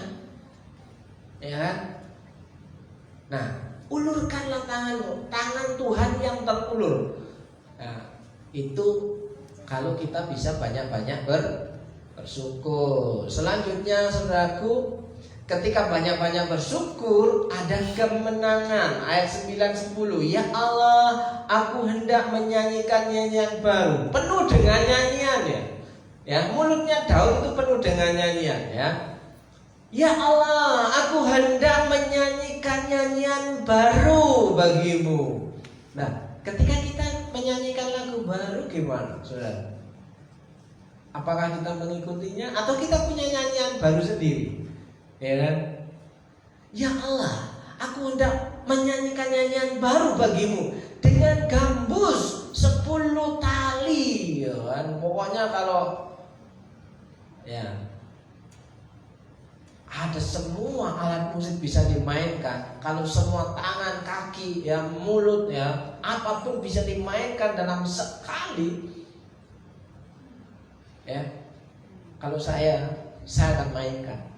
ya kan? Nah, ulurkanlah tanganmu, tangan Tuhan yang terulur. Nah, itu kalau kita bisa banyak-banyak bersyukur. Selanjutnya, saudaraku, ketika banyak-banyak bersyukur, ada kemenangan. Ayat 9-10. Ya Allah, aku hendak menyanyikan nyanyian baru, penuh dengan nyanyian ya. Ya, mulutnya Daud itu penuh dengan nyanyian ya. Ya Allah, aku hendak menyanyikan nyanyian baru bagimu. Nah, ketika kita menyanyikan lagu baru gimana, saudara? Apakah kita mengikutinya atau kita punya nyanyian baru sendiri? Ya kan? Ya Allah, aku hendak menyanyikan nyanyian baru bagimu dengan gambus 10 tali, ya kan? Pokoknya kalau ya ada semua alat musik bisa dimainkan. Kalau semua tangan, kaki, ya mulut, ya apapun bisa dimainkan dalam sekali. Ya, kalau saya akan mainkan.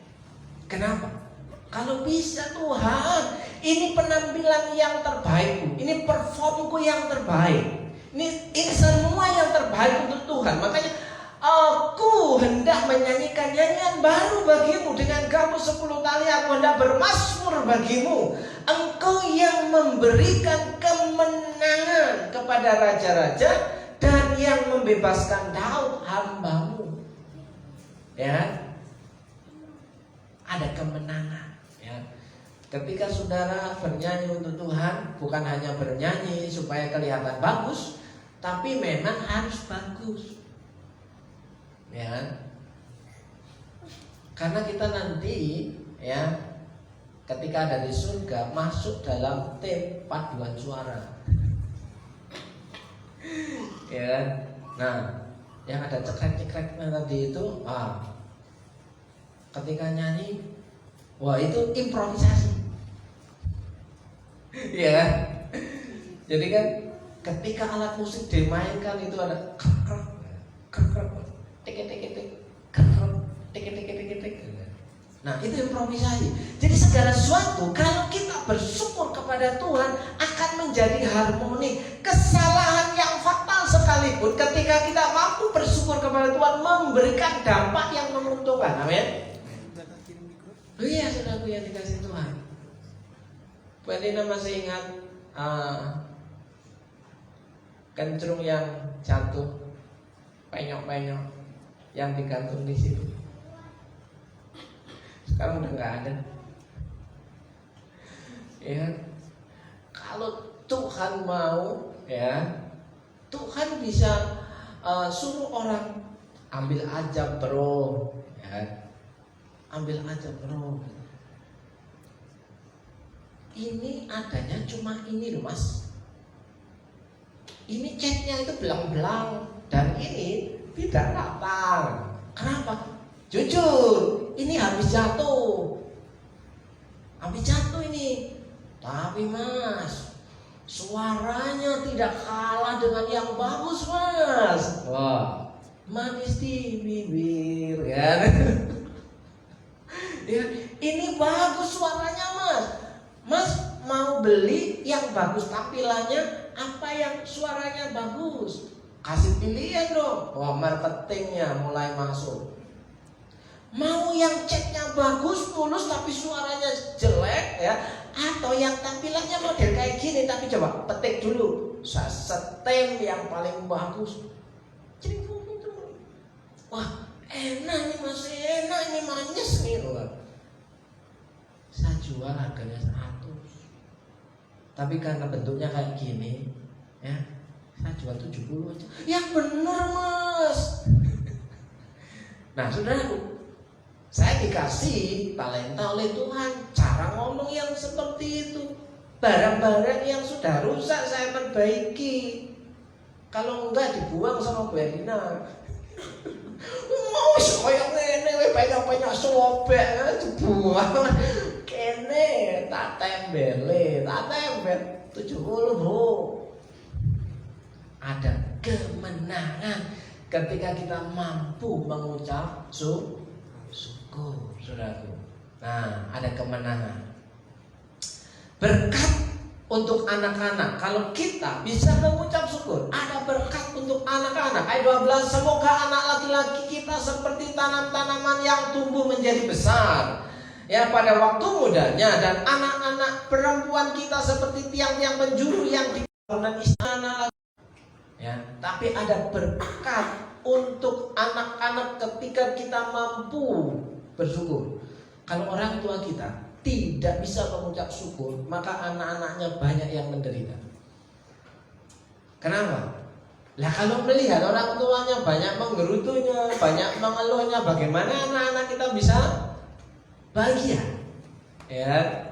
Kenapa? Kalau bisa Tuhan, ini penampilan yang terbaikku, ini performku yang terbaik, ini semua yang terbaik untuk Tuhan. Makanya aku hendak menyanyikan nyanyian baru bagimu dengan gambus 10 tali. Aku hendak bermazmur bagimu. Engkau yang memberikan kemenangan kepada raja-raja dan yang membebaskan Daud hambamu. Ya, ada kemenangan. Ya, ketika saudara bernyanyi untuk Tuhan, bukan hanya bernyanyi supaya kelihatan bagus, tapi memang harus bagus. Ya, karena kita nanti ya ketika ada di surga masuk dalam tim paduan suara. Ya, nah yang ada cekrek-cekreknya tadi itu, ketika nyanyi, wah itu improvisasi. Ya kan? Jadi kan ketika alat musik dimainkan itu ada krek krek tik. Nah, itu improvisasi. Jadi segala sesuatu kalau kita bersyukur kepada Tuhan akan menjadi harmoni. Kesalahan yang fatal sekalipun ketika kita mampu bersyukur kepada Tuhan memberikan dampak yang menguntungkan. Amin. Oh iya, saudaraku yang dikasih Tuhan. Bu Elina masih ingat kencrung yang jatuh, penyok-penyok yang digantung di situ. Sekarang udah nggak ada. Ya, kalau Tuhan mau, ya Tuhan bisa suruh orang ambil aja bro, ya, ambil aja bro. Ini adanya cuma ini loh mas. Ini catnya itu belang-belang dan ini tidak rata. Kenapa? Jujur, ini habis jatuh. Habis jatuh ini. Tapi mas, suaranya tidak kalah dengan yang bagus mas. Wah, manis di bibir kan. Ya, ini bagus suaranya mas. Mas mau beli yang bagus tampilannya, apa yang suaranya bagus? Kasih pilihan dong. Wah, marketingnya mulai masuk. Mau yang chatnya bagus, mulus tapi suaranya jelek ya, atau yang tampilannya model kayak gini tapi coba petik dulu saya setem yang paling bagus. Jadi itu, wah enak nih mas, enak nih manis nih loh. Saya jual harganya 100. Tapi karena bentuknya kayak gini, ya saya jual 70 aja. Ya bener mas. Nah saudaraku, saya dikasih talenta oleh Tuhan, cara ngomong yang seperti itu. Barang-barang yang sudah rusak saya perbaiki. Kalau enggak dibuang sama Bu Erina. Mau koyo ngene banyak-banyak sobek dibuang. Kene tak tembel 70 Bu. Ada kemenangan ketika kita mampu mengucap syukur, saudaraku. Nah, ada kemenangan. Berkat untuk anak-anak. Kalau kita bisa mengucap syukur, ada berkat untuk anak-anak. Ayat 12, semoga anak laki-laki kita seperti tanam-tanaman yang tumbuh menjadi besar, ya pada waktu mudanya, dan anak-anak perempuan kita seperti tiang-tiang penjuru yang dibangun istana. Ya, tapi ada berkat untuk anak-anak ketika kita mampu bersyukur. Kalau orang tua kita tidak bisa mengucap syukur, maka anak-anaknya banyak yang menderita. Kenapa? Lah kalau melihat orang tuanya banyak menggerutunya, banyak mengeluhnya, bagaimana anak-anak kita bisa bahagia? Ya,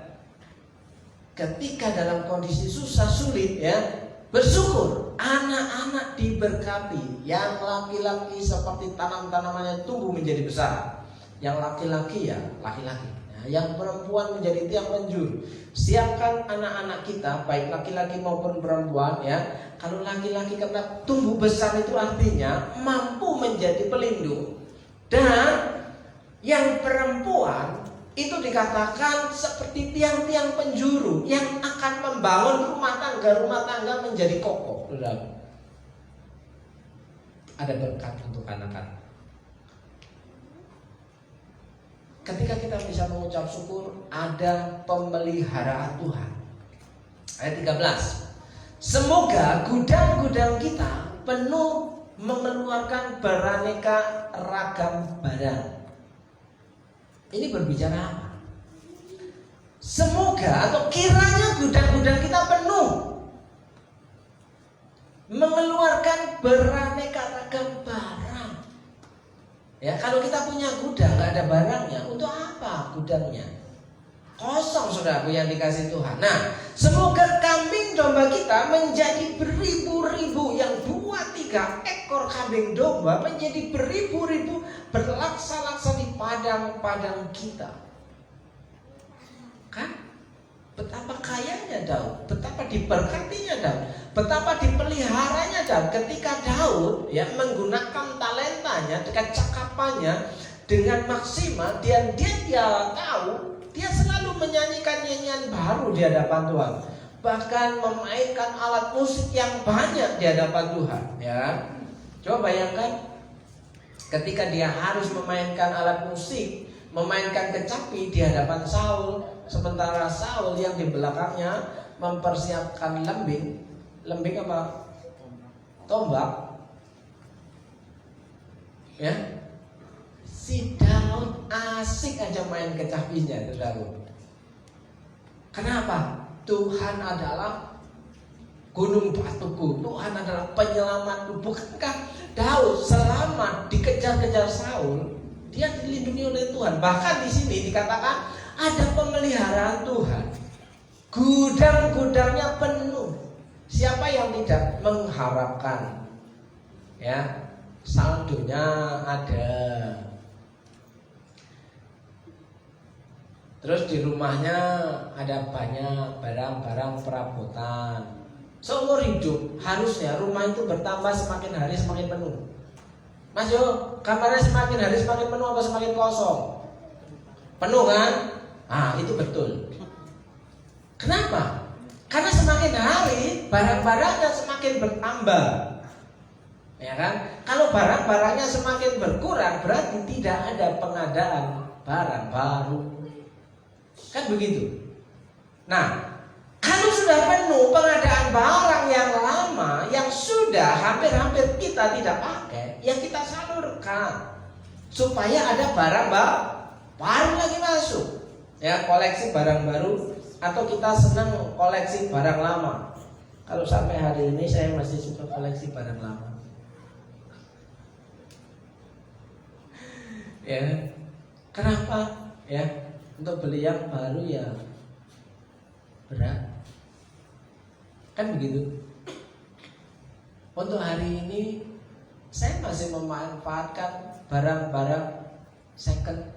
ketika dalam kondisi susah sulit, ya bersyukur. Anak-anak diberkati. Yang laki-laki seperti tanam-tanaman yang tumbuh menjadi besar. Yang laki-laki ya laki-laki. Yang perempuan menjadi tiang penjuru. Siapkan anak-anak kita, baik laki-laki maupun perempuan, ya. Kalau laki-laki kata tumbuh besar itu artinya mampu menjadi pelindung. Dan yang perempuan itu dikatakan seperti tiang-tiang penjuru yang akan membangun rumah tangga menjadi kokoh. Ada berkat untuk anak-anak. Ketika kita bisa mengucap syukur, ada pemeliharaan Tuhan. Ayat 13. Semoga gudang-gudang kita penuh mengeluarkan beraneka ragam barang. Ini berbicara apa? Semoga atau kiranya gudang-gudang kita penuh mengeluarkan beraneka ragam barang. Ya, kalau kita punya gudang nggak ada barangnya, untuk apa gudangnya? Kosong, saudaraku yang dikasih Tuhan. Nah, semoga kambing domba kita menjadi beribu-ribu, yang 2-3 ekor kambing domba menjadi beribu-ribu berlaksa-laksa di padang-padang kita. Kan? Betapa kayanya Daud, betapa diberkatinya Daud, betapa dipeliharanya Daud. Ketika Daud ya menggunakan talentanya dengan cakapannya dengan maksimal, dia tahu dia selalu menyanyikan nyanyian baru di hadapan Tuhan, bahkan memainkan alat musik yang banyak di hadapan Tuhan. Ya, coba bayangkan ketika dia harus memainkan alat musik, memainkan kecapi di hadapan Saul, sementara Saul yang di belakangnya mempersiapkan lembing apa? Tombak. Ya, si Daud asik aja main kecapinya, saudara. Kenapa? Tuhan adalah gunung batuku, Tuhan adalah penyelamatku. Bukankah Daud selamat dikejar-kejar Saul? Dia dilindungi oleh Tuhan. Bahkan di sini dikatakan ada pemeliharaan Tuhan. Gudang-gudangnya penuh. Siapa yang tidak mengharapkan ya saldonya ada, terus di rumahnya ada banyak barang-barang perabotan. Seumur hidup harusnya rumah itu bertambah semakin hari semakin penuh. Mas Yo, kamarnya semakin hari semakin penuh apa semakin kosong? Penuh kan? Ah, itu betul. Kenapa? Karena semakin hari barang-barangnya semakin bertambah. Ya kan? Kalau barang-barangnya semakin berkurang, berarti tidak ada pengadaan barang baru. Kan begitu. Nah, kalau sudah penuh pengadaan barang yang lama sudah hampir-hampir kita tidak pakai, ya kita salurkan supaya ada barang baru lagi masuk. Ya, koleksi barang baru, atau kita senang koleksi barang lama. Kalau sampai hari ini saya masih suka koleksi barang lama. Ya, kenapa? Ya, untuk beli yang baru ya berat. Kan begitu. Untuk hari ini saya masih memanfaatkan barang-barang second,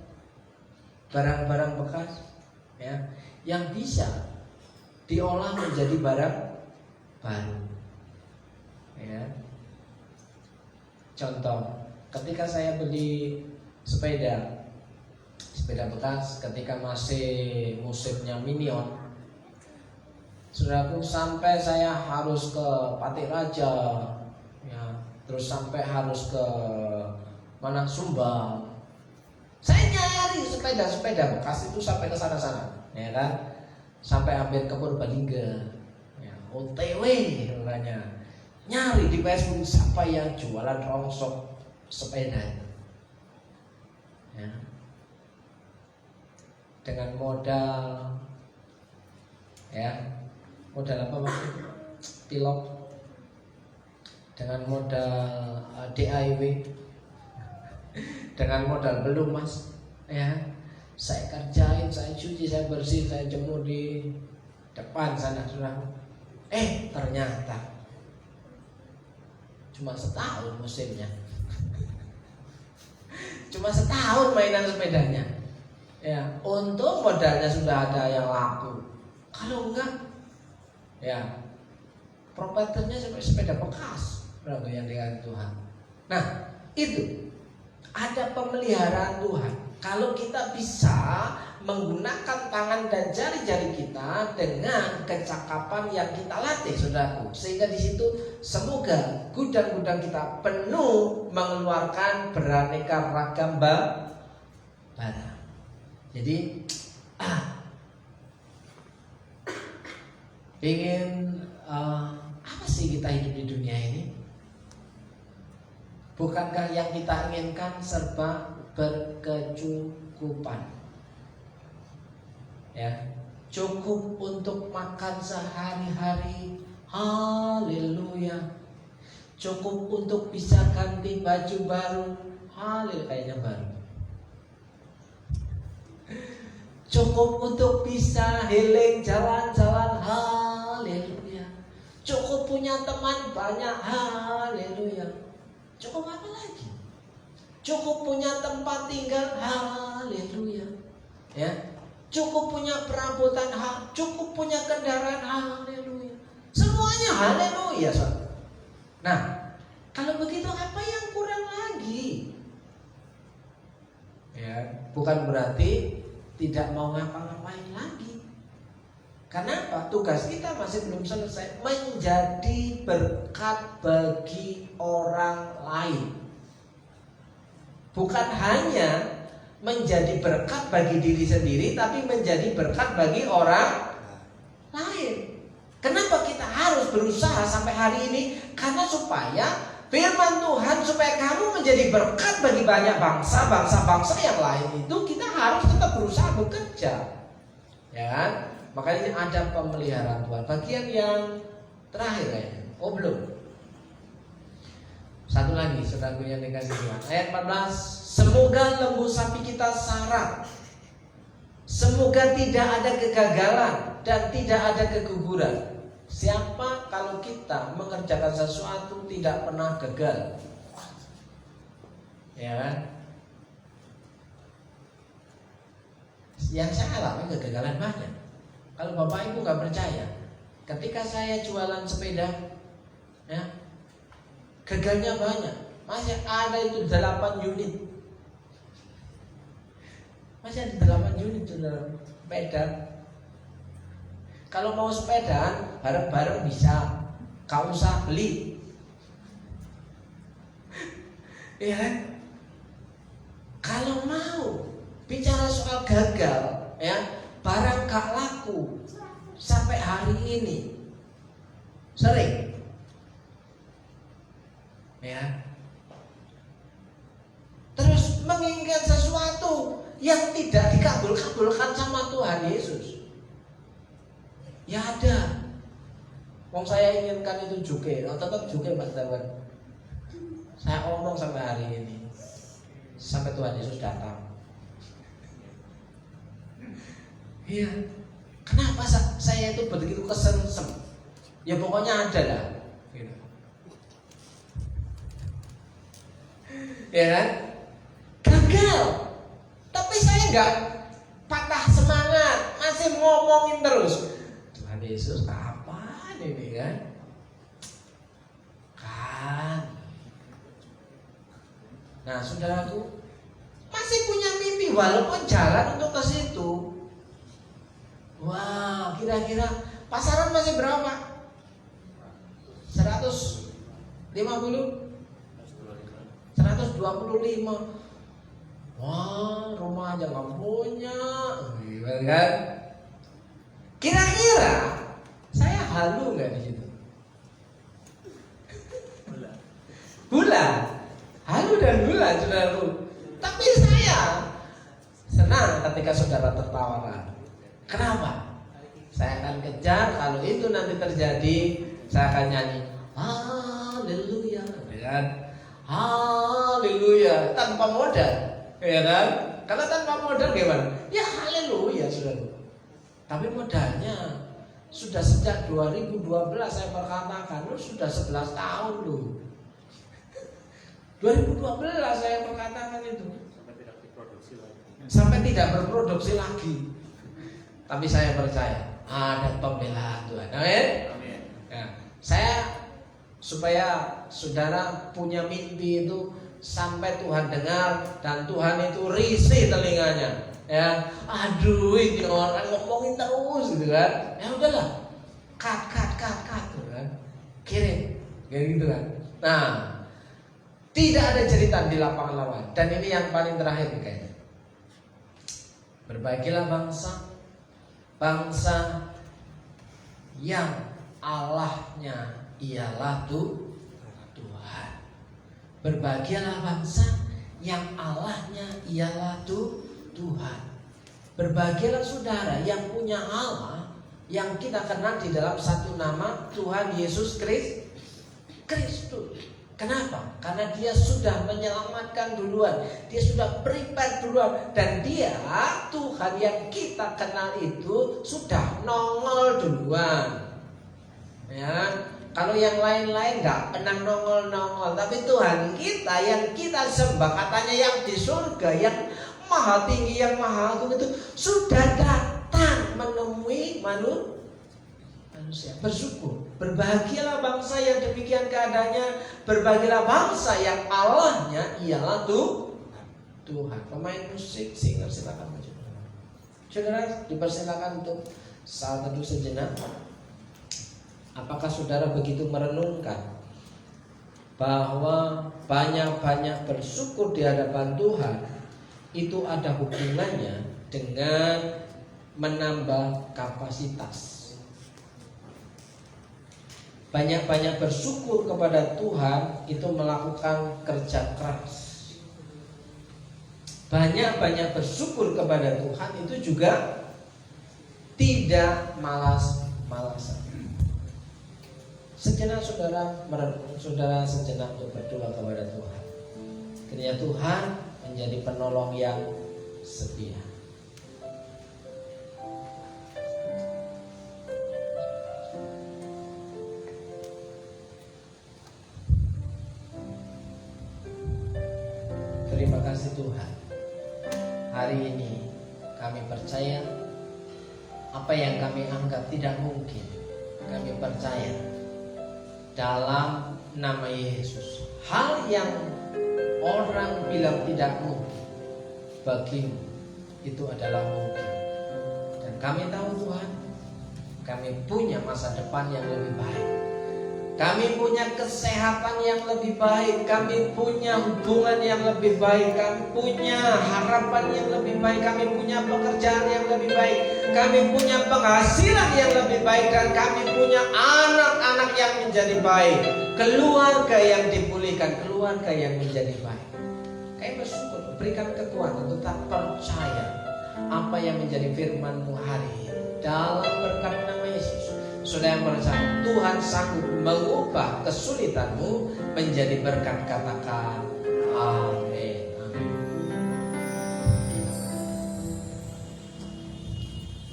barang-barang bekas, ya, yang bisa diolah menjadi barang baru. Ya. Contoh, ketika saya beli sepeda bekas ketika masih musimnya Minion, saudaraku, sampai saya harus ke Pati Raja, ya, terus sampai harus ke mana, Sumba. Saya nyari sepeda bekas itu sampai ke sana-sana, ya kan, sampai hampir ke Purbalingga, ya, OTW orangnya, nyari di Facebook siapa yang jualan rongsok sepeda itu, ya, dengan modal, ya, modal apa maksudnya? Pilot, dengan modal DIY, dengan modal belum mas, ya, saya kerjain, saya cuci, saya bersih, saya jemur di depan sana, saudara. Ternyata cuma setahun musimnya, cuma setahun mainan sepedanya. Ya, untung modalnya sudah ada yang laku. Kalau enggak, ya, propertinya seperti sepeda bekas, berapa yang dikasih Tuhan. Nah, itu ada pemeliharaan Tuhan. Kalau kita bisa menggunakan tangan dan jari-jari kita dengan kecakapan yang kita latih, saudaraku, sehingga di situ semoga gudang-gudang kita penuh mengeluarkan beraneka ragam barang. Jadi ingin apa sih kita hidup di dunia ini? Bukankah yang kita inginkan serba berkecukupan? Ya, cukup untuk makan sehari-hari, haleluya. Cukup untuk bisa ganti baju baru, haleluya, kayaknya baru. Cukup untuk bisa healing, jalan-jalan, haleluya. Cukup punya teman banyak, haleluya. Cukup apa lagi? Cukup punya tempat tinggal, haleluya. Ya, cukup punya perabotan, cukup punya kendaraan, haleluya. Semuanya haleluya. Nah, kalau begitu apa yang kurang lagi? Ya, bukan berarti tidak mau ngapa-ngapain lagi. Kenapa? Tugas kita masih belum selesai, menjadi berkat bagi orang lain. Bukan hanya menjadi berkat bagi diri sendiri, tapi menjadi berkat bagi orang lain. Kenapa kita harus berusaha sampai hari ini? Karena supaya firman Tuhan, supaya kamu menjadi berkat bagi banyak bangsa yang lain, itu kita harus tetap berusaha bekerja, ya kan? Makanya ada pemeliharaan Tuhan. Bagian yang terakhir kayaknya, belum. Satu lagi, saudaraku yang dikasih Tuhan, ayat 14. Semoga lembu sapi kita syarat, semoga tidak ada kegagalan dan tidak ada keguguran. Siapa kalau kita mengerjakan sesuatu tidak pernah gagal? Ya kan? Yang saya alami kegagalan banyak. Kalau bapak ibu nggak percaya, ketika saya jualan sepeda, ya, gagalnya banyak. Masih ada itu 8 unit. Masih ada 8 unit dalam sepeda. Kalau mau sepedaan bareng-bareng bisa, kau usah beli. Ya kan? Kalau mau bicara soal gagal, ya, barang gak laku sampai hari ini sering. Ya. Terus menginginkan sesuatu yang tidak dikabulkan sama Tuhan Yesus. Ya ada. Wong saya inginkan itu juga, tetap juga Mas Dawan. Saya omong sampai hari ini, sampai Tuhan Yesus datang. Iya. Kenapa saya itu begitu kesengsem? Ya pokoknya ada lah. Gitu. Ya kan? Gagal. Tapi saya nggak patah semangat, masih ngomongin terus. Tuhan Yesus kapan ini kan? Nah, saudaraku, masih punya mimpi walaupun jalan untuk ke situ. Wah, kira-kira pasaran masih berapa? 150? 125. Wah, rumah aja nggak punya, kan? Kira-kira saya halu nggak di situ? Bulan, halu dan bulan, saudaraku. Tapi saya senang ketika saudara tertawa. Kenapa? Saya akan kejar. Kalau itu nanti terjadi, saya akan nyanyi haleluya, kan? Haleluya tanpa modal, ya kan? Kalau tanpa modal gimana? Ya haleluya, saudara. Tapi modalnya sudah sejak 2012 saya perkatakan, sudah 11 tahun loh. 2012 saya perkatakan itu. Sampai tidak berproduksi lagi. Tapi saya percaya ada pembelaan Tuhan. Amin. Ya, saya supaya saudara punya mimpi itu sampai Tuhan dengar dan Tuhan itu risih telinganya. Ya, aduh ini orang ngomongin terus gitu kan. Ya udahlah, cut gitu kan. Kirim, kayak gitu kan. Nah, tidak ada cerita di lapangan lawan. Dan ini yang paling terakhir kayaknya. Berbahagialah bangsa yang Allahnya ialah Tuhan. Berbahagialah bangsa yang Allahnya ialah Tuhan. Berbahagialah saudara yang punya Allah yang kita kenal di dalam satu nama, Tuhan Yesus Kristus. Kenapa? Karena dia sudah menyelamatkan duluan, dia sudah prepare duluan, dan dia Tuhan yang kita kenal itu sudah nongol duluan. Ya, kalau yang lain-lain nggak pernah nongol, tapi Tuhan kita yang kita sembah, katanya yang di surga, yang maha tinggi, yang maha agung itu sudah datang menemui manusia. Bersyukur. Berbahagialah bangsa yang demikian keadaannya. Berbahagialah bangsa yang Allahnya ialah Tuhan. Pemain musik, singer, silakan maju. Saudara dipersilakan untuk saat teduh sejenak. Apakah saudara begitu merenungkan bahwa banyak-banyak bersyukur di hadapan Tuhan itu ada hubungannya dengan menambah kapasitas. Banyak-banyak bersyukur kepada Tuhan itu melakukan kerja keras. Banyak-banyak bersyukur kepada Tuhan itu juga tidak malas-malasan. Sejenak saudara merenung, saudara sejenak untuk berdoa kepada Tuhan. Kiranya Tuhan menjadi penolong yang setia. Terima kasih Tuhan. Hari ini kami percaya apa yang kami anggap tidak mungkin, kami percaya dalam nama Yesus. Hal yang orang bilang tidak mungkin, bagimu itu adalah mungkin. Dan kami tahu Tuhan, kami punya masa depan yang lebih baik. Kami punya kesehatan yang lebih baik, kami punya hubungan yang lebih baik, kami punya harapan yang lebih baik, kami punya pekerjaan yang lebih baik, kami punya penghasilan yang lebih baik, dan kami punya anak-anak yang menjadi baik, keluarga yang dipulihkan, keluarga yang menjadi baik. Kami bersyukur, berikan kekuatan, tetap percaya apa yang menjadi firman-Mu hari ini. Dalam berkat nama Yesus, saudara yang percaya Tuhan sanggup mengubah kesulitanmu menjadi berkat. Katakan amin.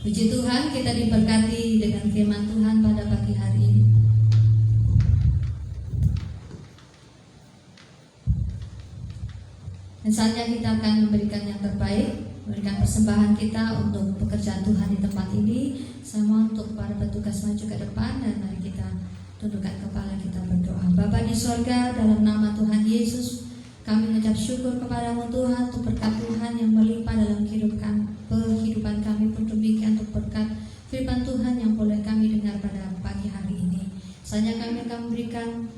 Puji Tuhan, kita diberkati dengan firman Tuhan pada pagi hari ini. Dan saatnya kita akan memberikan yang terbaik, memberikan persembahan kita untuk pekerjaan Tuhan di tempat ini. Sama untuk para petugas maju ke depan, dan mari kita tundukkan kepala, kita berdoa. Bapa di sorga, dalam nama Tuhan Yesus, kami mengucap syukur kepadamu Tuhan untuk berkat Tuhan yang melimpah dalam kehidupan kami, pun demikian untuk berkat firman Tuhan yang boleh kami dengar pada pagi hari ini. Saatnya kami akan memberikan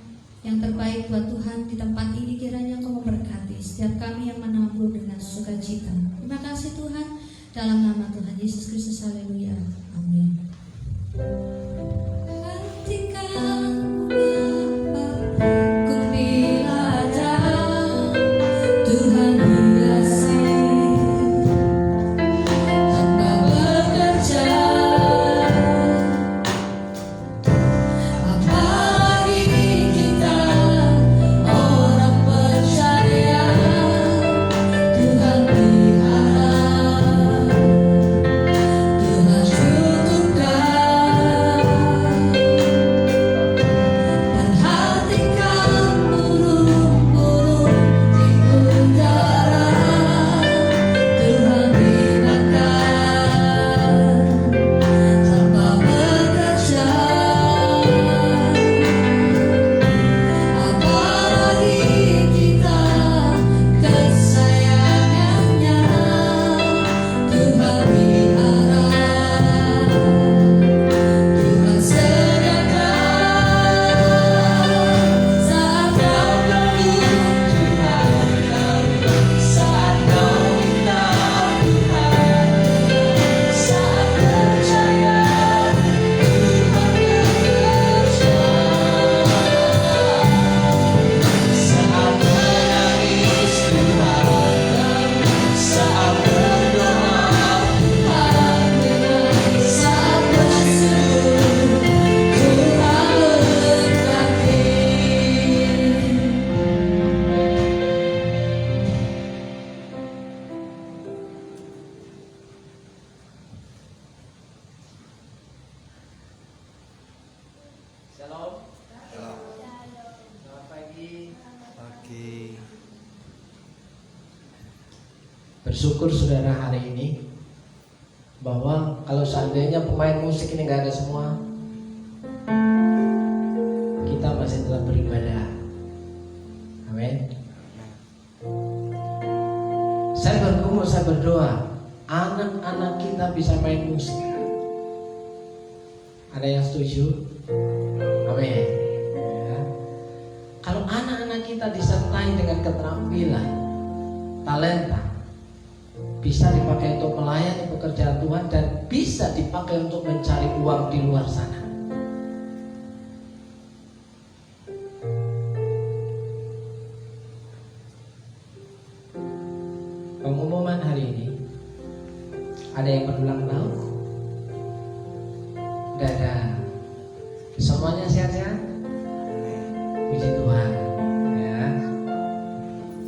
yang terbaik buat Tuhan di tempat ini, kiranya Engkau memberkati setiap kami yang menabur dengan sukacita. Terima kasih Tuhan, dalam nama Tuhan Yesus Kristus, haleluya, amin. Shalom. Selamat pagi. Bersyukur saudara hari ini bahwa kalau seandainya pemain musik ini nggak ada semua, kita masih tetap beribadah. Amin. Saya bergumul, saya berdoa, anak-anak kita bisa main musik. Ada yang setuju? Amin. Ya. Kalau anak-anak kita disertai dengan keterampilan, talenta, bisa dipakai untuk melayani pekerjaan Tuhan dan bisa dipakai untuk mencari uang di luar sana. Pengumuman hari ini, ada yang berulang tahun? Gak ada. Semuanya sehat-sehat? Puji Tuhan. Ya.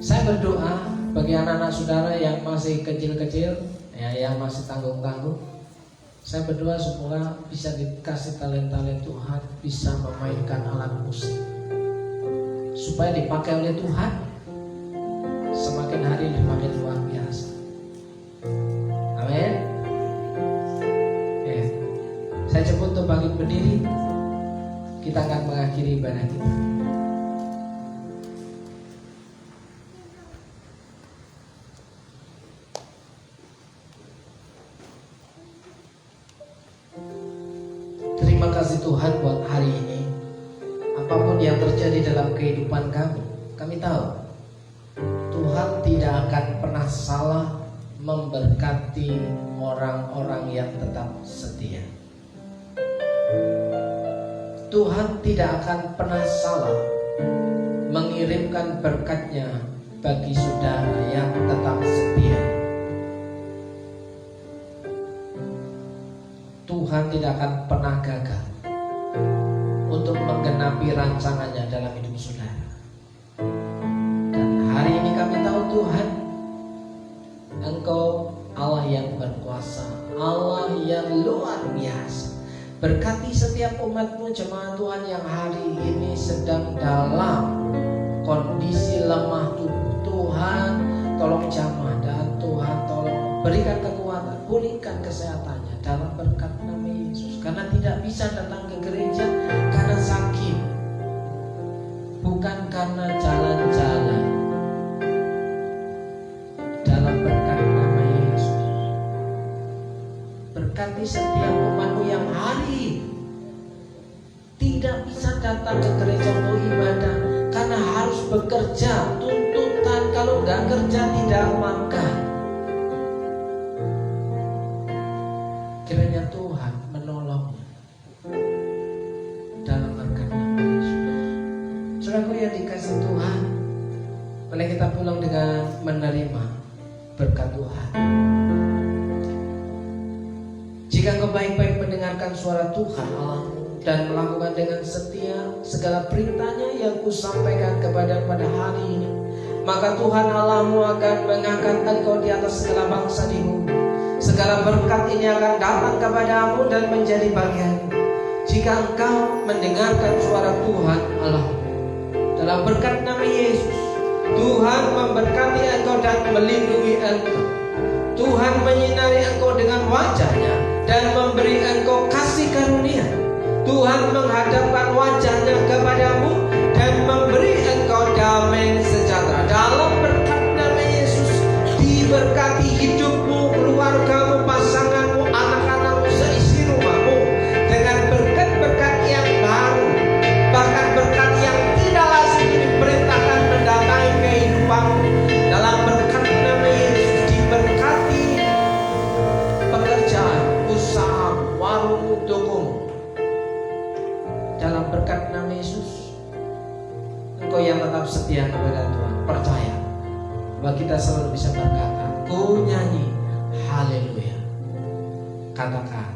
Saya berdoa bagi anak-anak saudara yang masih kecil-kecil, ya, yang masih tanggung-tanggung. Saya berdoa semoga bisa dikasih talenta oleh Tuhan, bisa memainkan alat musik, supaya dipakai oleh Tuhan. Semakin hari semakin luar biasa. Amin. Ya. Saya coba untuk bangkit berdiri. Kita akan mengakhiri ibadah kita. Terima kasih Tuhan buat hari ini. Apapun yang terjadi dalam kehidupan kami tahu Tuhan tidak akan pernah salah memberkati orang-orang yang tetap setia. Tuhan tidak akan pernah salah mengirimkan berkat-Nya bagi saudara yang tetap setia. Tuhan tidak akan pernah gagal untuk menggenapi rancangannya dalam hidup saudara. Dan hari ini kami tahu Tuhan, Engkau Allah yang berkuasa, Allah yang luar biasa. Berkati setiap umat-Mu, jemaat Tuhan yang hari ini sedang dalam kondisi lemah tubuh. Tuhan tolong jamah, dan Tuhan tolong berikan kekuatan, pulihkan kesehatannya dalam berkat nama Yesus. Karena tidak bisa datang ke gereja karena sakit, bukan karena jalan-jalan. Dalam berkat nama Yesus, berkati setiap umat-Mu yang hari tidak bisa datang ke gereja untuk ibadah karena harus bekerja, tuntutan, kalau nggak kerja tidak makan. Kiranya Tuhan menolongnya dalam berkat nama Yesus. Saudaraku yang dikasih Tuhan, mari kita pulang dengan menerima berkat Tuhan. Jika engkau baik-baik mendengarkan suara Tuhan Allahmu dan melakukan dengan setia segala perintahnya yang kusampaikan kepada pada hari ini, maka Tuhan Allahmu akan mengangkat engkau di atas segala bangsa di bumi. Segala berkat ini akan datang kepadamu dan menjadi bagianmu jika engkau mendengarkan suara Tuhan Allahmu. Dalam berkat nama Yesus, Tuhan memberkati engkau dan melindungi engkau. Tuhan menyinari engkau dengan wajah-Nya dan memberi engkau kasih karunia. Tuhan menghadapkan wajah-Nya kepadamu dan memberi engkau damai sejahtera. Dalam berkat nama Yesus, diberkati hidupmu, keluargamu, pasanganmu, anak-anakmu, seisi rumahmu dengan berkat-berkat yang baru, bahkan berkat yang tidak lazim diperintahkan mendatangi kehidupanmu. Dalam berkat nama Yesus, diberkati pekerjaan, usaha, warung, tokomu. Dalam berkat nama Yesus, engkau yang tetap setia kepada Tuhan, percaya bahwa kita selalu bisa berkata, ku nyanyi haleluya. Katakan